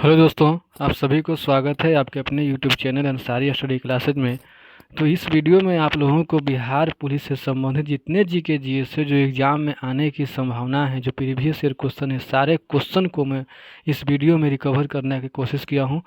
Hello दोस्तों, आप सभी को स्वागत है आपके अपने YouTube channel Ansari study classes में। तो इस वीडियो में आप लोगों को बिहार पुलिस से संबंधित जितने जीके जीएस से जो एग्ज़ाम में आने की संभावना है, जो प्रीवियस ईयर क्वेश्चन है, सारे क्वेश्चन को मैं इस वीडियो में रिकवर करने की कोशिश किया हूं।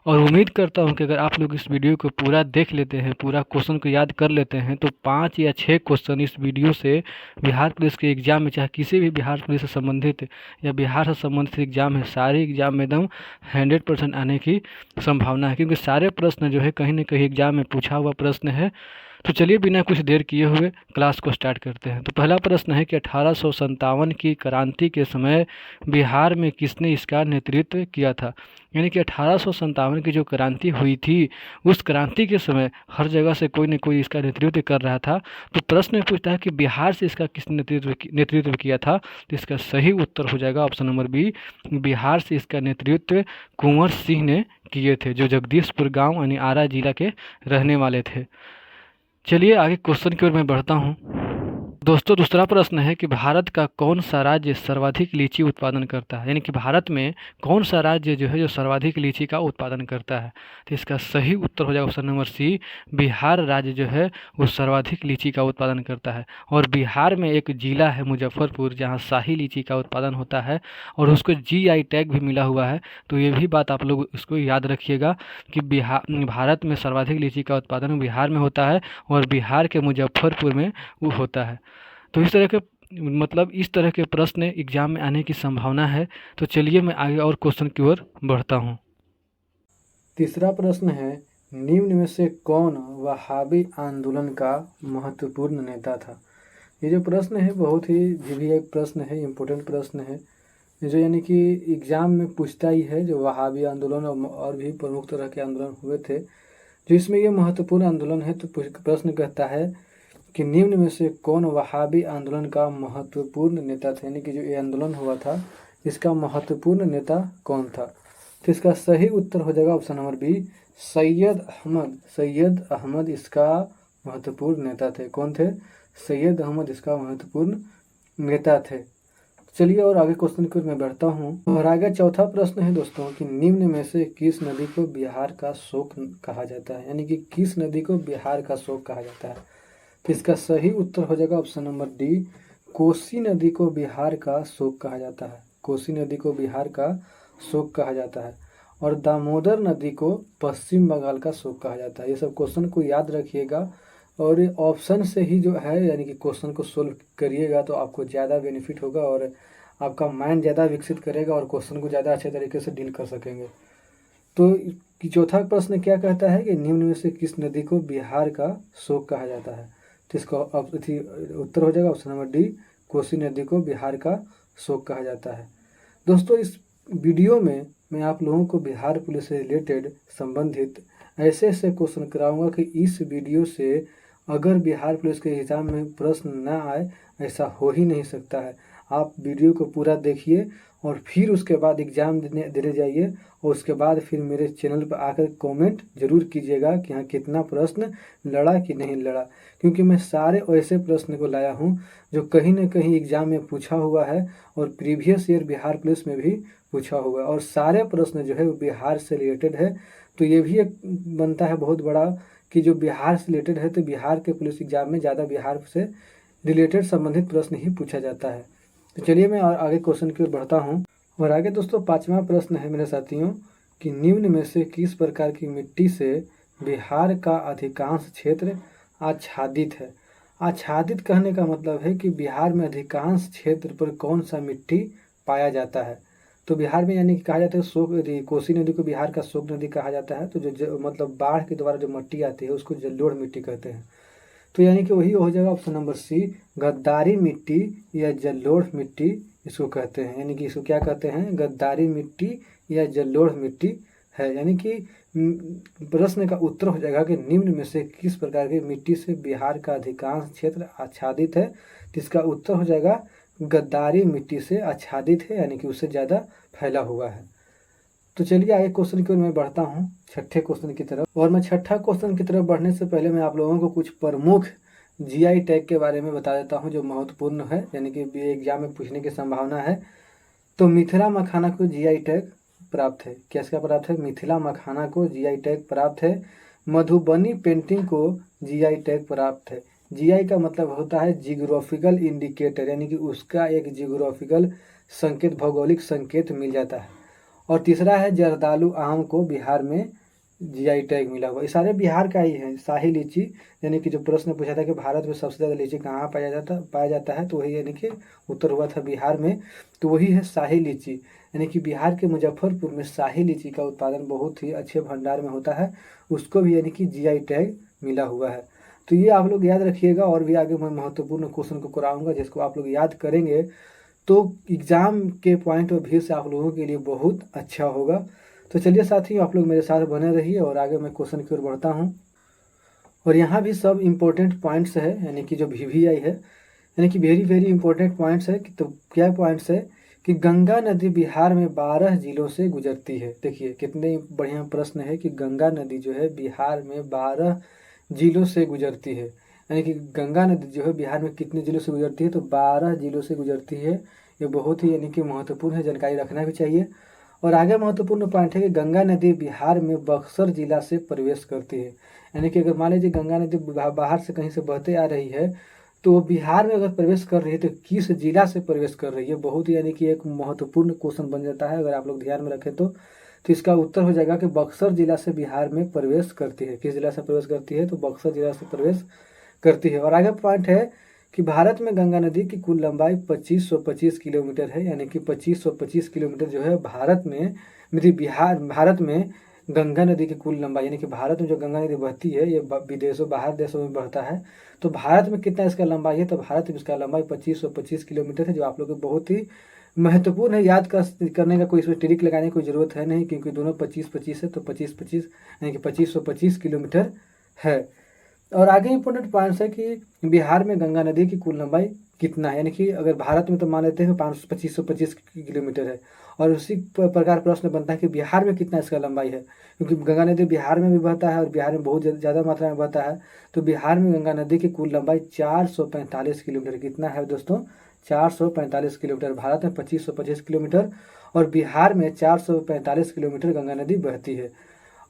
और उम्मीद करता हूं कि अगर आप लोग इस वीडियो को पूरा देख लेते हैं, पूरा क्वेश्चन को याद कर लेते हैं, तो 5 या 6 क्वेश्चन इस वीडियो से बिहार पुलिस के एग्ज़ाम में, चाहे किसी भी बिहार पुलिस से संबंधित या बिहार से संबंधित एग्ज़ाम है, सारे एग्ज़ाम में एकदम 100% आने की संभावना है, क्योंकि सारे प्रश्न जो है कहीं ना कहीं एग्जाम में पूछा हुआ प्रश्न है। तो चलिए बिना कुछ देर किए हुए क्लास को स्टार्ट करते हैं। तो पहला प्रश्न है कि 1857 की क्रांति के समय बिहार में किसने इसका नेतृत्व किया था। यानी कि 1857 की जो क्रांति हुई थी, उस क्रांति के समय हर जगह से कोई न कोई इसका नेतृत्व कर रहा था। तो प्रश्न में पूछता है कि बिहार से इसका किसने नेतृत्व किया था। तो इसका सही उत्तर हो जाएगा ऑप्शन नंबर बी, बिहार से इसका नेतृत्व कुंवर सिंह ने किए थे, जो जगदीशपुर गांव यानी आरा जिला के रहने वाले थे। चलिए आगे क्वेश्चन की ओर मैं बढ़ता हूँ। दोस्तों, दूसरा प्रश्न है कि भारत का कौन सा राज्य सर्वाधिक लीची उत्पादन करता है। यानी कि भारत में कौन सा राज्य जो है जो सर्वाधिक लीची का उत्पादन करता है। तो इसका सही उत्तर हो जाएगा ऑप्शन नंबर सी, बिहार राज्य जो है वो सर्वाधिक लीची का उत्पादन करता है। और बिहार में एक जिला है मुजफ्फरपुर, जहाँ शाही लीची का उत्पादन होता है और उसको GI टैग भी मिला हुआ है। तो ये भी बात आप लोग इसको याद रखिएगा कि भारत में सर्वाधिक लीची का उत्पादन बिहार में होता है और बिहार के मुजफ्फरपुर में वो होता है। तो इस तरह के इस तरह के प्रश्न एग्जाम में आने की संभावना है। तो चलिए मैं आगे और क्वेश्चन की ओर बढ़ता हूँ। तीसरा प्रश्न है, निम्न में से कौन वहाबी आंदोलन का महत्वपूर्ण नेता था। ये जो प्रश्न है बहुत ही एक प्रश्न है, इम्पोर्टेंट प्रश्न है, जो यानी कि एग्जाम में पूछता ही है। जो वहाबी आंदोलन और भी प्रमुख तरह के आंदोलन हुए थे, जो इसमें ये महत्वपूर्ण आंदोलन है। तो प्रश्न कहता है कि निम्न में से कौन वहाबी आंदोलन का महत्वपूर्ण नेता था। यानी कि जो ये आंदोलन हुआ था, इसका महत्वपूर्ण नेता कौन था। तो इसका सही उत्तर हो जाएगा option number B, Syed Ahmad इसका महत्वपूर्ण नेता थे। कौन थे? सैयद अहमद इसका महत्वपूर्ण नेता थे। चलिए और आगे क्वेश्चन की ओर मैं बढ़ता हूँ। और आगे चौथा प्रश्न है दोस्तों कि निम्न में से किस नदी को बिहार का शोक कहा जाता है। यानी कि किस नदी को बिहार का शोक कहा जाता है। तो इसका सही उत्तर हो जाएगा ऑप्शन नंबर डी, कोसी नदी को बिहार का शोक कहा जाता है। कोसी नदी को बिहार का शोक कहा जाता है। और दामोदर नदी को पश्चिम बंगाल का शोक कहा जाता है। ये सब क्वेश्चन को याद रखिएगा और ऑप्शन से ही जो है यानी कि क्वेश्चन को सोल्व करिएगा, तो आपको ज़्यादा बेनिफिट होगा और आपका माइंड ज़्यादा विकसित करेगा और क्वेश्चन को ज़्यादा अच्छे तरीके से डील कर सकेंगे। तो चौथा प्रश्न क्या कहता है कि निम्न में से किस नदी को बिहार का शोक कहा जाता है। तो इसका उत्तर हो जाएगा ऑप्शन नंबर डी, कोसी नदी को बिहार का शोक कहा जाता है। दोस्तों, इस वीडियो में मैं आप लोगों को बिहार पुलिस से रिलेटेड संबंधित ऐसे ऐसे क्वेश्चन कराऊंगा कि इस वीडियो से अगर बिहार पुलिस के एग्जाम में प्रश्न ना आए, ऐसा हो ही नहीं सकता है। आप वीडियो को पूरा देखिए और फिर उसके बाद एग्ज़ाम देने जाइए और उसके बाद फिर मेरे चैनल पर आकर कमेंट जरूर कीजिएगा कि हाँ कितना प्रश्न लड़ा कि नहीं लड़ा। क्योंकि मैं सारे ऐसे प्रश्न को लाया हूँ जो कहीं ना कहीं एग्जाम में पूछा हुआ है और प्रीवियस ईयर बिहार पुलिस में भी पूछा हुआ है और सारे प्रश्न जो है वो बिहार से रिलेटेड है। तो ये भी एक बनता है बहुत बड़ा कि जो बिहार से रिलेटेड है, तो बिहार के पुलिस एग्जाम में ज़्यादा बिहार से रिलेटेड संबंधित प्रश्न ही पूछा जाता है। तो चलिए मैं आगे क्वेश्चन की ओर बढ़ता हूँ। और आगे दोस्तों पांचवा प्रश्न है मेरे साथियों कि निम्न में से किस प्रकार की मिट्टी से बिहार का अधिकांश क्षेत्र आच्छादित है। आच्छादित कहने का मतलब है कि बिहार में अधिकांश क्षेत्र पर कौन सा मिट्टी पाया जाता है। तो बिहार में यानी कि कहा जाता है शोक, कोसी नदी को बिहार का शोक नदी कहा जाता है। तो जो मतलब बाढ़ के द्वारा जो मिट्टी आती है उसको जलोढ़ मिट्टी कहते हैं। तो यानी कि वही हो जाएगा ऑप्शन नंबर सी, गद्दारी मिट्टी या जलोढ़ मिट्टी इसको कहते हैं। यानी कि इसको क्या कहते हैं, गद्दारी मिट्टी या जलोढ़ मिट्टी है। यानी कि प्रश्न का उत्तर हो जाएगा कि निम्न में से किस प्रकार की मिट्टी से बिहार का अधिकांश क्षेत्र आच्छादित है। तो इसका उत्तर हो जाएगा गद्दारी मिट्टी से आच्छादित है, यानी कि उससे ज़्यादा फैला हुआ है। तो चलिए आगे क्वेश्चन की ओर मैं बढ़ता हूँ, छठे क्वेश्चन की तरफ। और मैं छठा क्वेश्चन की तरफ बढ़ने से पहले मैं आप लोगों को कुछ प्रमुख GI टैग के बारे में बता देता हूँ जो महत्वपूर्ण है, यानी कि एग्जाम में पूछने की संभावना है। तो मिथिला मखाना को GI टैग प्राप्त है। क्या प्राप्त है? मिथिला मखाना को जीआई टैग प्राप्त है। मधुबनी पेंटिंग को जीआई टैग प्राप्त है। जीआई का मतलब होता है जियोग्राफिकल इंडिकेटर, यानी कि उसका एक जियोग्राफिकल संकेत, भौगोलिक संकेत मिल जाता है। और तीसरा है जर्दालू आम को बिहार में जीआई टैग मिला हुआ। ये सारे बिहार का ही है। शाही लीची, यानी कि जो प्रश्न पूछा था कि भारत में सबसे ज़्यादा लीची कहाँ पाया जाता है, तो वही यानी कि उत्तर हुआ था बिहार में, तो वही है शाही लीची। यानी कि बिहार के मुजफ्फरपुर में शाही लीची का उत्पादन बहुत ही अच्छे भंडार में होता है, उसको भी यानी कि जीआई टैग मिला हुआ है। तो ये आप लोग याद रखिएगा, और भी आगे मैं महत्वपूर्ण क्वेश्चन को कराऊंगा जिसको आप लोग याद करेंगे तो एग्जाम के पॉइंट ऑफ व्यू से आप लोगों के लिए बहुत अच्छा होगा। तो चलिए साथियों, आप लोग मेरे साथ बने रहिए और आगे मैं क्वेश्चन की ओर बढ़ता हूँ। और यहाँ भी सब इम्पोर्टेंट पॉइंट्स है, यानी कि जो VVI है, यानी कि वेरी वेरी इंपॉर्टेंट पॉइंट्स है। तो क्या पॉइंट्स है कि गंगा नदी बिहार में 12 जिलों से गुजरती है। देखिए कितने बढ़िया प्रश्न है कि गंगा नदी जो है बिहार में 12 जिलों से गुजरती है। यानी कि गंगा नदी जो है बिहार में कितने जिलों से गुजरती है? तो 12 जिलों से गुजरती है। ये बहुत ही यानी कि महत्वपूर्ण है, जानकारी रखना भी चाहिए। और आगे महत्वपूर्ण पॉइंट है कि गंगा नदी बिहार में बक्सर जिला से प्रवेश करती है। यानी कि अगर मान लीजिए गंगा नदी बाहर से कहीं से बहते आ रही है, तो बिहार में अगर प्रवेश कर रही है तो किस जिला से प्रवेश कर रही है? बहुत ही यानी कि एक महत्वपूर्ण क्वेश्चन बन जाता है, अगर आप लोग ध्यान में रखें तो इसका उत्तर हो जाएगा कि बक्सर जिला से बिहार में प्रवेश करती है। किस जिला से प्रवेश करती है? तो बक्सर जिला से प्रवेश करती है। और आगे पॉइंट है कि भारत में गंगा नदी की कुल लंबाई 2525 किलोमीटर है। यानी कि 2525 किलोमीटर जो है भारत में गंगा नदी की कुल लंबाई, यानी कि भारत में जो गंगा नदी बहती है ये विदेशों, बाहर देशों में बहता है। तो भारत में कितना इसका लंबाई है? तो भारत में इसका लंबाई 2525 किलोमीटर है, जो आप लोग को बहुत ही महत्वपूर्ण है। याद करने का कोई इसमें ट्रिक लगाने की कोई ज़रूरत है नहीं, क्योंकि दोनों 25-25 है, तो 25-25 यानी कि 2525 किलोमीटर है। और आगे इंपॉर्टेंट पॉइंट्स है कि बिहार में गंगा नदी की कुल लंबाई कितना है? यानी कि अगर भारत में तो मान लेते हैं 2525 किलोमीटर है, और उसी प्रकार प्रश्न बनता है कि बिहार में कितना इसका लंबाई है, क्योंकि गंगा नदी बिहार में भी बहता है और बिहार में बहुत ज़्यादा मात्रा में बहता है। तो बिहार में गंगा नदी की कुल लंबाई 445 किलोमीटर कितना है दोस्तों? 445 किलोमीटर। भारत में 2525 किलोमीटर और बिहार में 445 किलोमीटर गंगा नदी बहती है।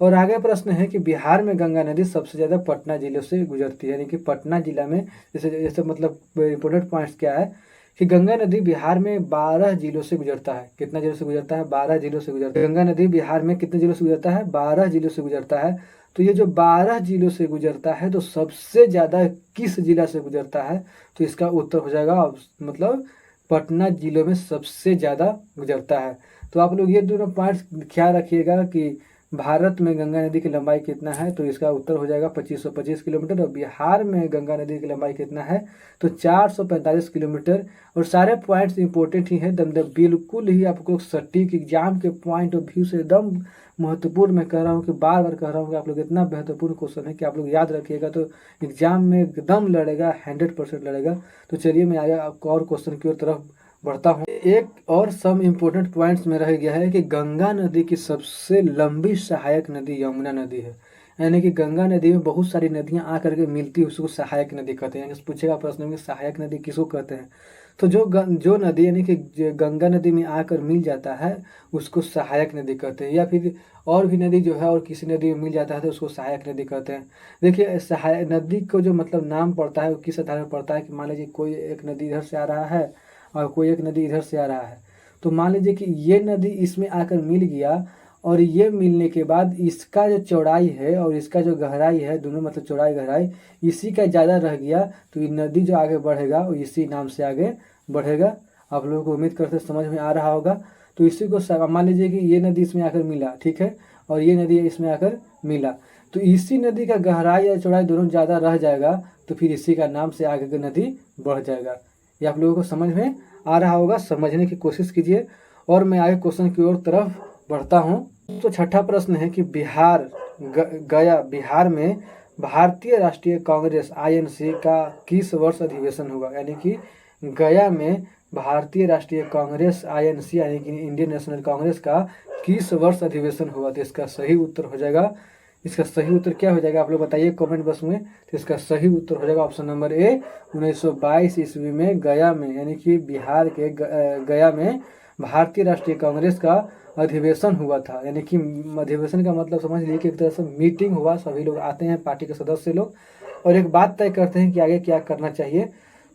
और आगे प्रश्न है कि बिहार में गंगा नदी सबसे ज़्यादा पटना जिले से गुजरती है। यानी कि पटना जिला में जैसे मतलब इम्पोर्टेंट पॉइंट्स क्या है कि गंगा नदी बिहार में 12 जिलों से गुजरता है। कितना जिलों से गुजरता है? 12 जिलों से गुजरता है। गंगा नदी बिहार में कितने जिलों से गुजरता है? 12 जिलों से गुजरता है। तो ये जो 12 जिलों से गुजरता है, तो सबसे ज़्यादा किस जिला से गुजरता है? तो इसका उत्तर हो जाएगा मतलब पटना जिलों में सबसे ज़्यादा गुजरता है। तो आप लोग ये दोनों पॉइंट्स ख्याल रखिएगा कि भारत में गंगा नदी की लंबाई कितना है, तो इसका उत्तर हो जाएगा 2525 किलोमीटर। और बिहार में गंगा नदी की लंबाई कितना है? तो 445 किलोमीटर। और सारे पॉइंट्स इंपॉर्टेंट ही हैं, बिल्कुल ही आपको सटीक एग्जाम के पॉइंट ऑफ व्यू से एकदम महत्वपूर्ण मैं कह रहा हूँ कि बार बार कह रहा हूँ कि आप लोग इतना महत्वपूर्ण क्वेश्चन है कि आप लोग याद रखिएगा तो एग्जाम में एकदम लड़ेगा, 100% लड़ेगा। तो चलिए मैं आगे आपको और क्वेश्चन की तरफ बढ़ता हूँ। एक और सम इम्पोर्टेंट पॉइंट्स में रह गया है कि गंगा नदी की सबसे लंबी सहायक नदी यमुना नदी है। यानी कि गंगा नदी में बहुत सारी नदियां आकर के मिलती है, उसको सहायक नदी कहते हैं। पूछेगा प्रश्न में सहायक नदी किसको कहते हैं? तो जो नदी यानी कि गंगा नदी में आकर मिल जाता है उसको सहायक नदी कहते हैं। या फिर और भी नदी जो है और किसी नदी में मिल जाता है तो उसको सहायक नदी कहते हैं। देखिए सहायक नदी को जो मतलब नाम पड़ता है वो किस आधार पर पड़ता है कि मान लीजिए कोई एक नदी इधर से आ रहा है और कोई एक नदी इधर से आ रहा है, तो मान लीजिए कि ये नदी इसमें आकर मिल गया और ये मिलने के बाद इसका जो चौड़ाई है और इसका जो गहराई है, दोनों मतलब चौड़ाई गहराई इसी का ज़्यादा रह गया, तो ये नदी जो आगे बढ़ेगा वो इसी नाम से आगे बढ़ेगा। आप लोगों को उम्मीद करते समझ में आ रहा होगा। तो इसी को मान लीजिए कि ये नदी इसमें आकर मिला, ठीक है, और ये नदी इसमें आकर मिला, तो इसी नदी का गहराई या चौड़ाई दोनों ज़्यादा रह जाएगा, तो फिर इसी का नाम से आगे की नदी बढ़ जाएगा। ये आप लोगों को समझ में आ रहा होगा, समझने की कोशिश कीजिए। और मैं आगे क्वेश्चन की ओर तरफ बढ़ता हूँ। तो छठा प्रश्न है कि बिहार में भारतीय राष्ट्रीय कांग्रेस INC का किस वर्ष अधिवेशन हुआ? यानी कि गया में भारतीय राष्ट्रीय कांग्रेस INC यानी कि इंडियन नेशनल कांग्रेस का किस वर्ष अधिवेशन हुआ? तो इसका सही उत्तर हो जाएगा, इसका सही उत्तर क्या हो जाएगा आप लोग बताइए कमेंट बॉक्स में। तो इसका सही उत्तर हो जाएगा ऑप्शन नंबर ए, 1922 ईस्वी में गया में, यानी कि बिहार के गया में भारतीय राष्ट्रीय कांग्रेस का अधिवेशन हुआ था। यानी कि अधिवेशन का मतलब समझ लीजिए कि एक तरह से मीटिंग हुआ, सभी लोग आते हैं, पार्टी के सदस्य लोग, और एक बात तय करते हैं कि आगे क्या करना चाहिए।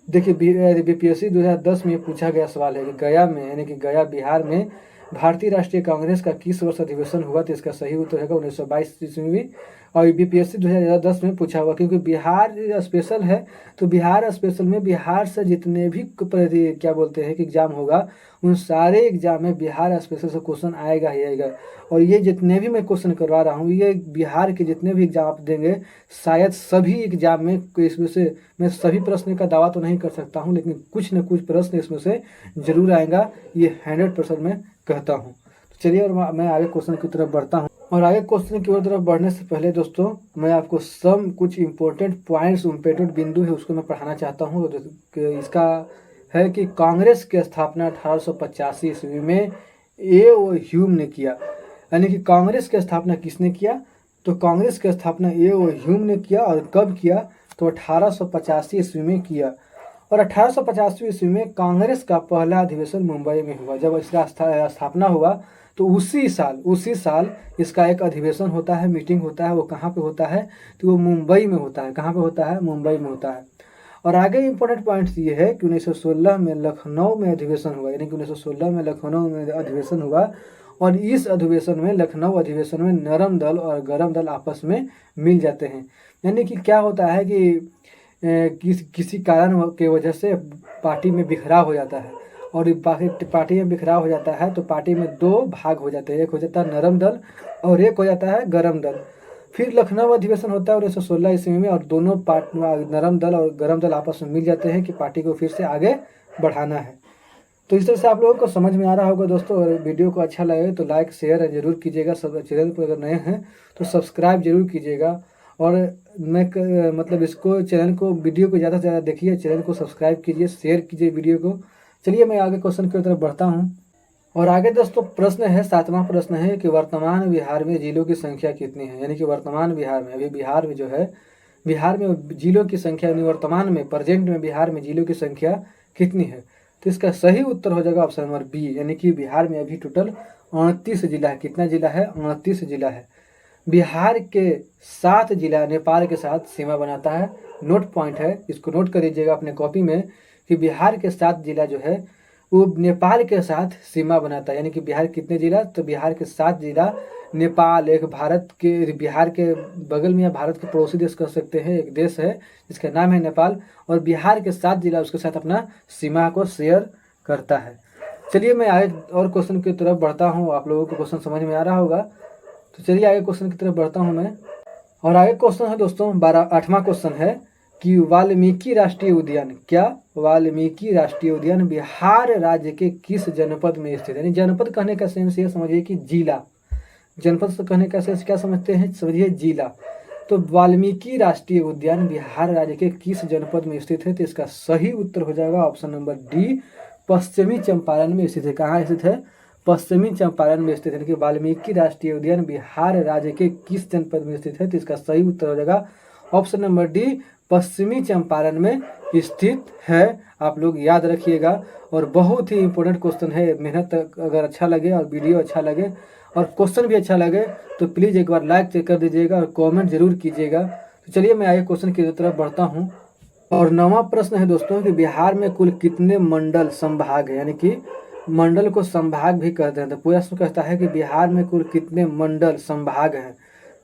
देखिए बीपीएससी 2010 में पूछा गया सवाल है कि गया में, यानी कि गया बिहार में भारतीय राष्ट्रीय कांग्रेस का किस वर्ष अधिवेशन हुआ, तो इसका सही उत्तर है 1922 ईस्वी में। और बीपीएससी 2010 में पूछा हुआ, क्योंकि बिहार स्पेशल है, तो बिहार स्पेशल में बिहार से जितने भी क्या बोलते हैं कि एग्जाम होगा, उन सारे एग्जाम में बिहार स्पेशल से क्वेश्चन आएगा ही आएगा। और ये जितने भी मैं क्वेश्चन करवा रहा हूँ, ये बिहार के जितने भी एग्जाम आप देंगे, शायद सभी एग्जाम में इसमें से मैं सभी प्रश्न का दावा तो नहीं कर सकता हूँ, लेकिन कुछ न कुछ प्रश्न इसमें से जरूर आएगा, ये 100% मैं कहता हूँ। तो चलिए और मैं आगे क्वेश्चन की तरफ बढ़ता हूँ। और आगे क्वेश्चन की तरफ बढ़ने से पहले दोस्तों, मैं आपको कुछ इंपॉर्टेंट पॉइंट्स, इम्पोर्टेंट बिंदु है उसको मैं पढ़ाना चाहता हूँ। इसका है कि कांग्रेस की स्थापना 1885 ईस्वी में ए.ओ. ह्यूम ने किया। यानी कि कांग्रेस की स्थापना किसने किया, तो कांग्रेस की स्थापना ए.ओ. ह्यूम ने किया। और कब किया, तो 1885 ईस्वी में किया। और 1885 ईस्वी में कांग्रेस का पहला अधिवेशन मुंबई में हुआ। जब इसका स्थापना हुआ तो उसी साल इसका एक अधिवेशन होता है, मीटिंग होता है। वो कहाँ पे होता है, तो वो मुंबई में होता है। कहाँ पे होता है, मुंबई में होता है। और आगे इंपॉर्टेंट पॉइंट्स ये है कि 1916 में लखनऊ में अधिवेशन हुआ। यानी कि 1916 में लखनऊ में अधिवेशन हुआ। और इस अधिवेशन में, लखनऊ अधिवेशन में, नरम दल और गरम दल आपस में मिल जाते हैं। यानी कि क्या होता है कि किसी कारण के वजह से पार्टी में बिखराव हो जाता है। और पार्टी में बिखराव हो जाता है तो पार्टी में दो भाग हो जाते हैं, एक हो जाता है नरम दल और एक हो जाता है गरम दल। फिर लखनऊ अधिवेशन होता है 1916 ईस्वी में, और दोनों नरम दल और गरम दल आपस में मिल जाते हैं कि पार्टी को फिर से आगे बढ़ाना है। तो इस तरह से आप लोगों को समझ में आ रहा होगा दोस्तों। और वीडियो को अच्छा लगे तो लाइक शेयर जरूर कीजिएगा। सब चैनल पर अगर नए हैं तो सब्सक्राइब जरूर कीजिएगा। और मतलब इसको, चैनल को, वीडियो को ज़्यादा से ज़्यादा देखिए, चैनल को सब्सक्राइब कीजिए, शेयर कीजिए वीडियो को। चलिए मैं आगे क्वेश्चन की तरफ बढ़ता हूँ। और आगे दोस्तों प्रश्न है, 7वां प्रश्न है कि वर्तमान बिहार में जिलों की संख्या कितनी है। यानी कि वर्तमान बिहार में, अभी बिहार में जो है, बिहार में जिलों की संख्या, यानी वर्तमान में, प्रेजेंट में बिहार में जिलों की संख्या कितनी है। तो इसका सही उत्तर हो जाएगा ऑप्शन नंबर बी। यानी कि बिहार में अभी टोटल 29 जिला है। कितना जिला है, 29 जिला है। बिहार के 7 जिला नेपाल के साथ सीमा बनाता है। नोट पॉइंट है, इसको नोट कर लीजिएगा अपने कॉपी में कि बिहार के 7 जिला जो है वो नेपाल के साथ सीमा बनाता है। यानी कि बिहार कितने जिला, तो बिहार के 7 जिला नेपाल, एक भारत के, बिहार के बगल में या भारत के पड़ोसी देश कह सकते हैं, एक देश है जिसका नाम है नेपाल, और बिहार के 7 जिला उसके साथ अपना सीमा को शेयर करता है। चलिए मैं आगे और क्वेश्चन की तरफ बढ़ता हूँ। आप लोगों को क्वेश्चन समझ में आ रहा होगा, तो चलिए आगे क्वेश्चन की तरफ बढ़ता हूँ मैं। और आगे क्वेश्चन है दोस्तों 8वां क्वेश्चन है कि वाल्मीकि राष्ट्रीय उद्यान, क्या वाल्मीकि राष्ट्रीय उद्यान बिहार राज्य के किस जनपद में स्थित है। यानी जनपद कहने का सेंस ये समझिए कि जिला, जनपद से कहने का सेंस क्या समझते हैं, समझिए जिला। तो वाल्मीकि राष्ट्रीय उद्यान बिहार राज्य के किस जनपद में स्थित है, तो इसका सही उत्तर हो जाएगा ऑप्शन नंबर डी, पश्चिमी चंपारण में स्थित है। कहाँ स्थित है, पश्चिमी चंपारण में स्थित है। कि वाल्मीकि राष्ट्रीय उद्यान बिहार राज्य के किस जनपद में स्थित है, तो इसका सही उत्तर हो जाएगा ऑप्शन नंबर डी, पश्चिमी चंपारण में स्थित है। आप लोग याद रखिएगा। और बहुत ही इंपॉर्टेंट क्वेश्चन है। मेहनत अगर अच्छा लगे और वीडियो अच्छा लगे और क्वेश्चन भी अच्छा लगे तो प्लीज़ एक बार लाइक चेक कर दीजिएगा और कमेंट जरूर कीजिएगा। तो चलिए मैं आगे क्वेश्चन की तरफ बढ़ता हूँ। और 9वां प्रश्न है दोस्तों कि बिहार में कुल कितने मंडल संभाग है। यानी कि मंडल को संभाग भी कहते हैं। तो पूरा प्रश्न कहता है कि बिहार में कुल कितने मंडल संभाग हैं,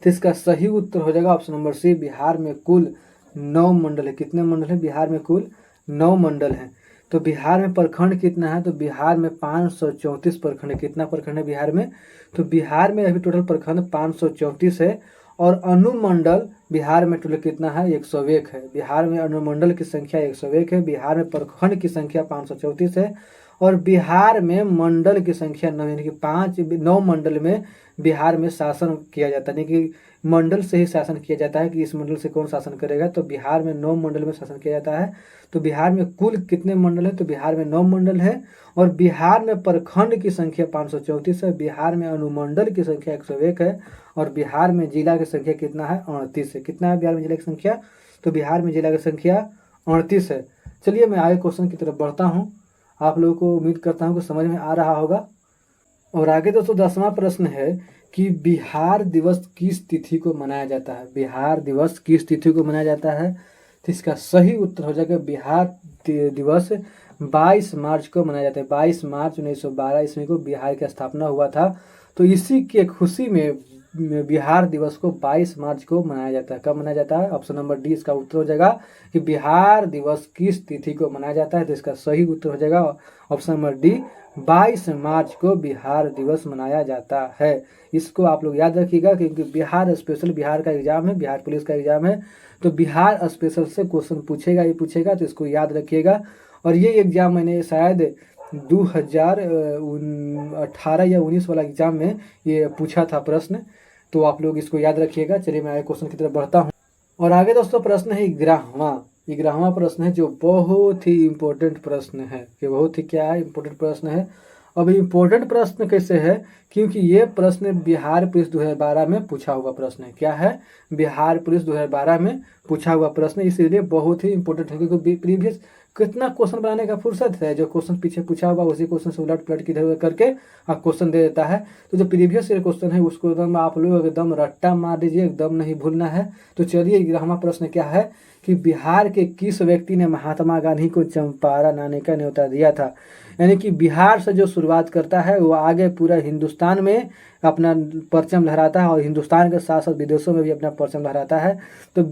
तो इसका सही उत्तर हो जाएगा ऑप्शन नंबर सी, बिहार में कुल 9 मंडल है। कितने मंडल है, बिहार में कुल 9 मंडल हैं। तो बिहार में प्रखंड कितना है, तो बिहार में 534 प्रखंड है। कितना प्रखंड है बिहार में, तो बिहार में अभी टोटल प्रखंड 534 है। और अनुमंडल बिहार में टोटल कितना है, 101 है। बिहार में अनुमंडल की संख्या 101 है। बिहार में प्रखंड की संख्या 534 है। और बिहार में मंडल की संख्या 9, यानी कि 9 मंडल में बिहार में शासन किया जाता है। यानी कि मंडल से ही शासन किया जाता है कि इस मंडल से कौन शासन करेगा। तो बिहार में 9 मंडल में शासन किया जाता है। तो बिहार में कुल कितने मंडल है, तो बिहार में 9 मंडल है। और बिहार में प्रखंड की संख्या 534 है। बिहार में अनुमंडल की संख्या 101 है। और बिहार में जिला की संख्या कितना है, 38 है। कितना है बिहार में जिला की संख्या, तो बिहार में जिला की संख्या 38 है। चलिए मैं आगे क्वेश्चन की तरफ बढ़ता हूँ। आप लोगों को उम्मीद करता हूँ कि समझ में आ रहा होगा। और आगे दोस्तों 10वां प्रश्न है कि बिहार दिवस किस तिथि को मनाया जाता है। बिहार दिवस किस तिथि को मनाया जाता है, तो इसका सही उत्तर हो जाएगा बिहार दिवस 22 मार्च को मनाया जाता है। 22 मार्च 1912 ईस्वी को बिहार की स्थापना हुआ था, तो इसी के खुशी में बिहार दिवस को 22 मार्च को मनाया जाता है। कब मनाया जाता है, ऑप्शन नंबर डी इसका उत्तर हो जाएगा कि बिहार दिवस किस तिथि को मनाया जाता है, तो इसका सही उत्तर हो जाएगा ऑप्शन नंबर डी 22 मार्च को बिहार दिवस मनाया जाता है। इसको आप लोग याद रखिएगा, क्योंकि बिहार स्पेशल बिहार का एग्जाम है, बिहार पुलिस का एग्जाम है, तो बिहार स्पेशल से क्वेश्चन पूछेगा ही पूछेगा, तो इसको याद रखिएगा। और ये एग्जाम मैंने शायद 2018 या 19 वाला एग्जाम में ये पूछा था प्रश्न, तो आप लोग इसको याद रखिएगा। चलिए मैं आगे क्वेश्चन की तरफ बढ़ता हूँ। और आगे दोस्तों प्रश्न है 11वां प्रश्न है, जो बहुत ही इम्पोर्टेंट प्रश्न है। ये बहुत ही क्या है, इम्पोर्टेंट प्रश्न है। अब इम्पोर्टेंट प्रश्न कैसे है, क्योंकि ये प्रश्न बिहार पुलिस 2012 में पूछा हुआ प्रश्न है। क्या है, बिहार पुलिस 2012 में पूछा हुआ प्रश्न, इसलिए बहुत ही इम्पोर्टेंट है। क्योंकि प्रीवियस कितना क्वेश्चन बनाने का फुर्सत है, जो क्वेश्चन पीछे पूछा हुआ उसी क्वेश्चन से उलट पलट इधर उधर करके आप क्वेश्चन दे देता है। तो जो प्रीवियस ईयर क्वेश्चन है उसको एकदम आप लोग एकदम रट्टा मार दीजिए, एकदम नहीं भूलना है। तो चलिए 11वां प्रश्न क्या है कि बिहार के किस व्यक्ति ने महात्मा गांधी को चंपारण आने का न्योता दिया था। यानी कि बिहार से जो शुरुआत करता है वो आगे पूरा हिंदुस्तान में अपना परचम लहराता है, और हिंदुस्तान के साथ साथ विदेशों में भी अपना परचम लहराता है। तो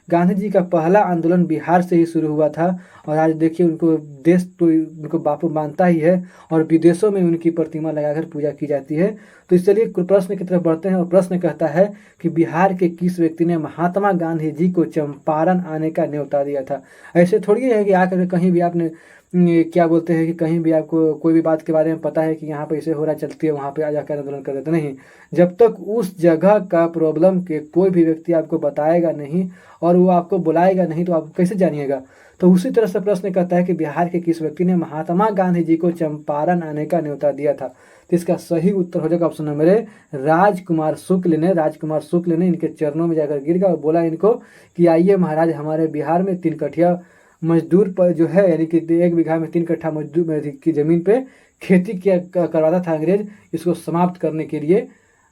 गांधी जी का पहला आंदोलन बिहार से ही शुरू हुआ था, और आज देखिए उनको देश तो उनको बापू मानता ही है, और विदेशों में उनकी प्रतिमा लगाकर पूजा की जाती है। तो इसलिए प्रश्न की तरफ बढ़ते हैं, और प्रश्न कहता है कि बिहार के किस व्यक्ति ने महात्मा गांधी जी को चंपारण आने का न्योता दिया था। ऐसे थोड़ी है कि आकर कहीं भी आपने क्या बोलते हैं कि कहीं भी आपको कोई भी बात के बारे में पता है कि यहाँ पे ऐसे हो रहा चलती है, वहाँ पे आ जाकर आंदोलन कर देते। नहीं, जब तक उस जगह का प्रॉब्लम के कोई भी व्यक्ति आपको बताएगा नहीं और वो आपको बुलाएगा नहीं, तो आप कैसे जानिएगा। तो उसी तरह से प्रश्न कहता है कि बिहार के किस व्यक्ति ने महात्मा गांधी जी को चंपारण आने का न्योता दिया था। तो इसका सही उत्तर हो जाएगा ऑप्शन नंबर ए, राजकुमार शुक्ल ने। राजकुमार शुक्ल ने इनके चरणों में जाकर गिर गया और बोला इनको कि आइए महाराज, हमारे बिहार में 3 कठिया मजदूर पर जो है, यानी कि 1 बीघा में 3 कट्ठा मजदूर की जमीन पे खेती किया करवाता था अंग्रेज, इसको समाप्त करने के लिए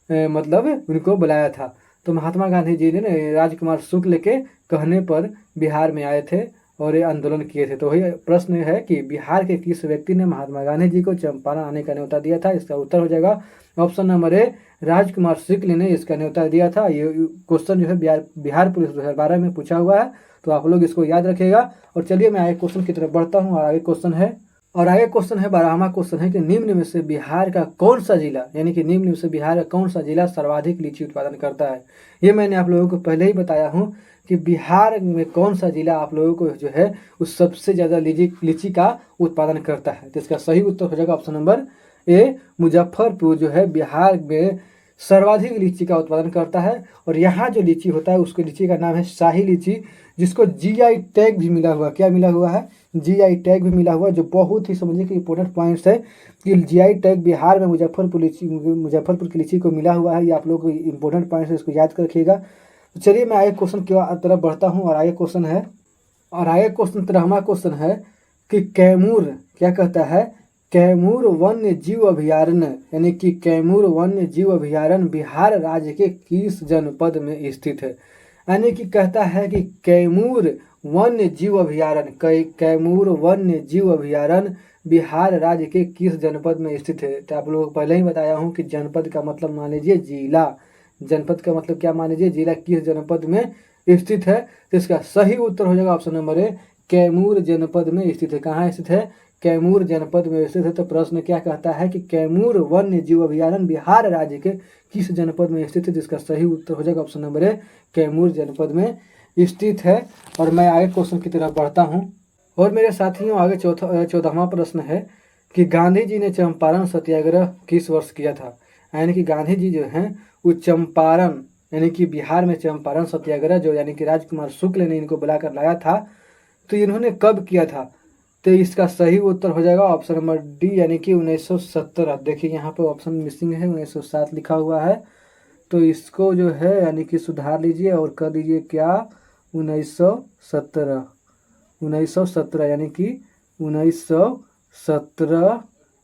मतलब उनको बुलाया था। तो महात्मा गांधी जी ने राजकुमार शुक्ल के कहने पर बिहार में आए थे और ये आंदोलन किए थे। तो वही प्रश्न है कि बिहार के किस व्यक्ति ने महात्मा गांधी जी को चंपारण आने का न्योता दिया था। इसका उत्तर हो जाएगा ऑप्शन नंबर ए, राजकुमार शुक्ल ने इसका न्योता दिया था। ये क्वेश्चन जो है बिहार पुलिस 2012 में पूछा हुआ है, तो आप लोग इसको याद रखिएगा। और चलिए मैं आगे क्वेश्चन की तरफ बढ़ता हूँ। और आगे क्वेश्चन है 12वां क्वेश्चन है कि निम्न में से बिहार का कौन सा जिला, यानी कि निम्न में से बिहार का कौन सा जिला सर्वाधिक लीची उत्पादन करता है। ये मैंने आप लोगों को पहले ही बताया हूँ कि बिहार में कौन सा जिला आप लोगों को जो है उस सबसे ज़्यादा लीची का उत्पादन करता है। तो इसका सही उत्तर हो जाएगा ऑप्शन नंबर ए, मुजफ्फरपुर जो है बिहार में सर्वाधिक लीची का उत्पादन करता है। और यहाँ जो लीची होता है उसको लीची का नाम है शाही लीची, जिसको जीआई टैग भी मिला हुआ। क्या मिला हुआ है, जीआई टैग भी मिला हुआ, जो बहुत ही समझिए कि इंपॉर्टेंट पॉइंट्स है कि जीआई टैग बिहार में मुजफ्फरपुर की लीची को मिला हुआ है। ये आप लोग को इंपॉर्टेंट पॉइंट्स है, इसको याद कर रखिएगा। तो चलिए मैं आगे क्वेश्चन की तरफ बढ़ता हूँ। और आगे क्वेश्चन 13वां क्वेश्चन है कि कैमूर क्या कहता है, कैमूर वन्य जीव अभयारण्य, यानी कि कैमूर वन्य जीव अभयारण्य बिहार राज्य के किस जनपद में स्थित है। यानी कि कहता है कि कैमूर वन्य जीव अभयारण्य, कैमूर वन्य जीव अभयारण्य बिहार राज्य के किस जनपद में स्थित है। तो आप लोगों को पहले ही बताया हूँ कि जनपद का मतलब मान लीजिए जिला, जनपद का मतलब क्या मान लीजिए जिला किस जनपद में स्थित है। तो इसका सही उत्तर हो जाएगा ऑप्शन नंबर ए, कैमूर जनपद में स्थित है। कहाँ स्थित है, कैमूर जनपद में स्थित है। तो प्रश्न क्या कहता है कि कैमूर वन्य जीव अभयारण्य बिहार राज्य के किस जनपद में स्थित है। जिसका सही उत्तर हो जाएगा ऑप्शन नंबर ए, कैमूर जनपद में स्थित है। और मैं आगे क्वेश्चन की तरफ बढ़ता हूँ। और मेरे साथियों आगे 14वां प्रश्न है कि गांधी जी ने चंपारण सत्याग्रह किस वर्ष किया था। यानी कि गांधी जी जो हैं वो चंपारण, यानी कि बिहार में चंपारण सत्याग्रह जो यानी कि राजकुमार शुक्ल ने इनको बुलाकर लाया था, तो इन्होंने कब किया था। तो इसका सही उत्तर हो जाएगा ऑप्शन नंबर डी, यानी कि 1917। देखिए यहाँ पे ऑप्शन मिसिंग है, 1907 लिखा हुआ है, तो इसको जो है यानी कि सुधार लीजिए और कर दीजिए क्या 1917 यानी कि 1917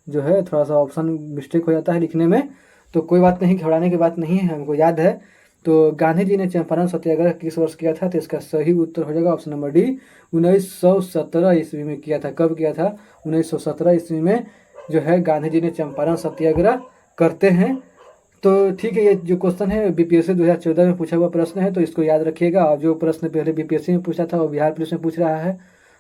जो है, थोड़ा सा ऑप्शन मिस्टेक हो जाता है लिखने में, तो कोई बात नहीं, घबराने की बात नहीं है, हमको याद है। तो गांधी जी ने चंपारण सत्याग्रह किस वर्ष किया था? तो इसका सही उत्तर हो जाएगा ऑप्शन नंबर डी, 1917 ईस्वी में किया था। कब किया था? 1917 ईस्वी में जो है गांधी जी ने चंपारण सत्याग्रह करते हैं। तो ठीक है, ये जो क्वेश्चन है बीपीएससी 2014 में पूछा हुआ प्रश्न है, तो इसको याद रखिएगा। और जो प्रश्न पहले बीपीएससी में पूछा था वो बिहार पुलिस में पूछ रहा है,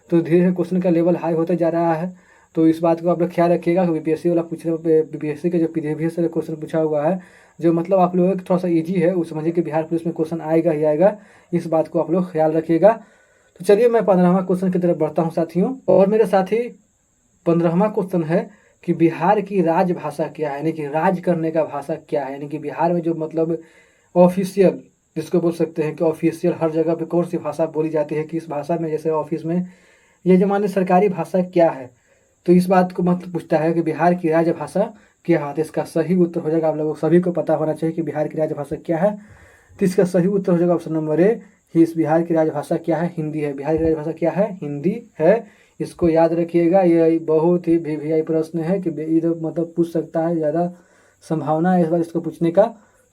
तो धीरे धीरे क्वेश्चन का लेवल हाई होता जा रहा है। तो इस बात को आप लोग ख्याल रखिएगा कि बीपीएससी वाला बीपीएससी के जो प्रीवियस से क्वेश्चन पूछा हुआ है, जो मतलब आप लोगों को थोड़ा सा ईजी है, उस समझिए कि बिहार पुलिस में क्वेश्चन आएगा ही आएगा। इस बात को आप लोग ख्याल रखिएगा। तो चलिए मैं 15वां क्वेश्चन की तरफ बढ़ता हूँ साथियों। और मेरे साथी 15वां क्वेश्चन है कि बिहार की राजभाषा क्या है, यानी कि राज करने का भाषा क्या है, यानी कि बिहार में जो मतलब ऑफिशियल जिसको बोल सकते हैं कि ऑफिशियल हर जगह पे कौन सी भाषा बोली जाती है, किस भाषा में, जैसे ऑफिस में ये जो माने सरकारी भाषा क्या है। तो इस बात को मतलब पूछता है कि बिहार की राजभाषा क्या है। तो इसका सही उत्तर हो जाएगा, आप लोगों सभी को पता होना चाहिए कि बिहार की राजभाषा क्या है। तो इसका सही उत्तर हो जाएगा ऑप्शन नंबर ए, इस बिहार की राजभाषा क्या है? हिंदी है। बिहार की राजभाषा क्या है? हिंदी है। इसको याद रखिएगा, ये बहुत ही वीवीआई प्रश्न है कि इधर मतलब पूछ सकता है, ज़्यादा संभावना है इस बार इसको पूछने का,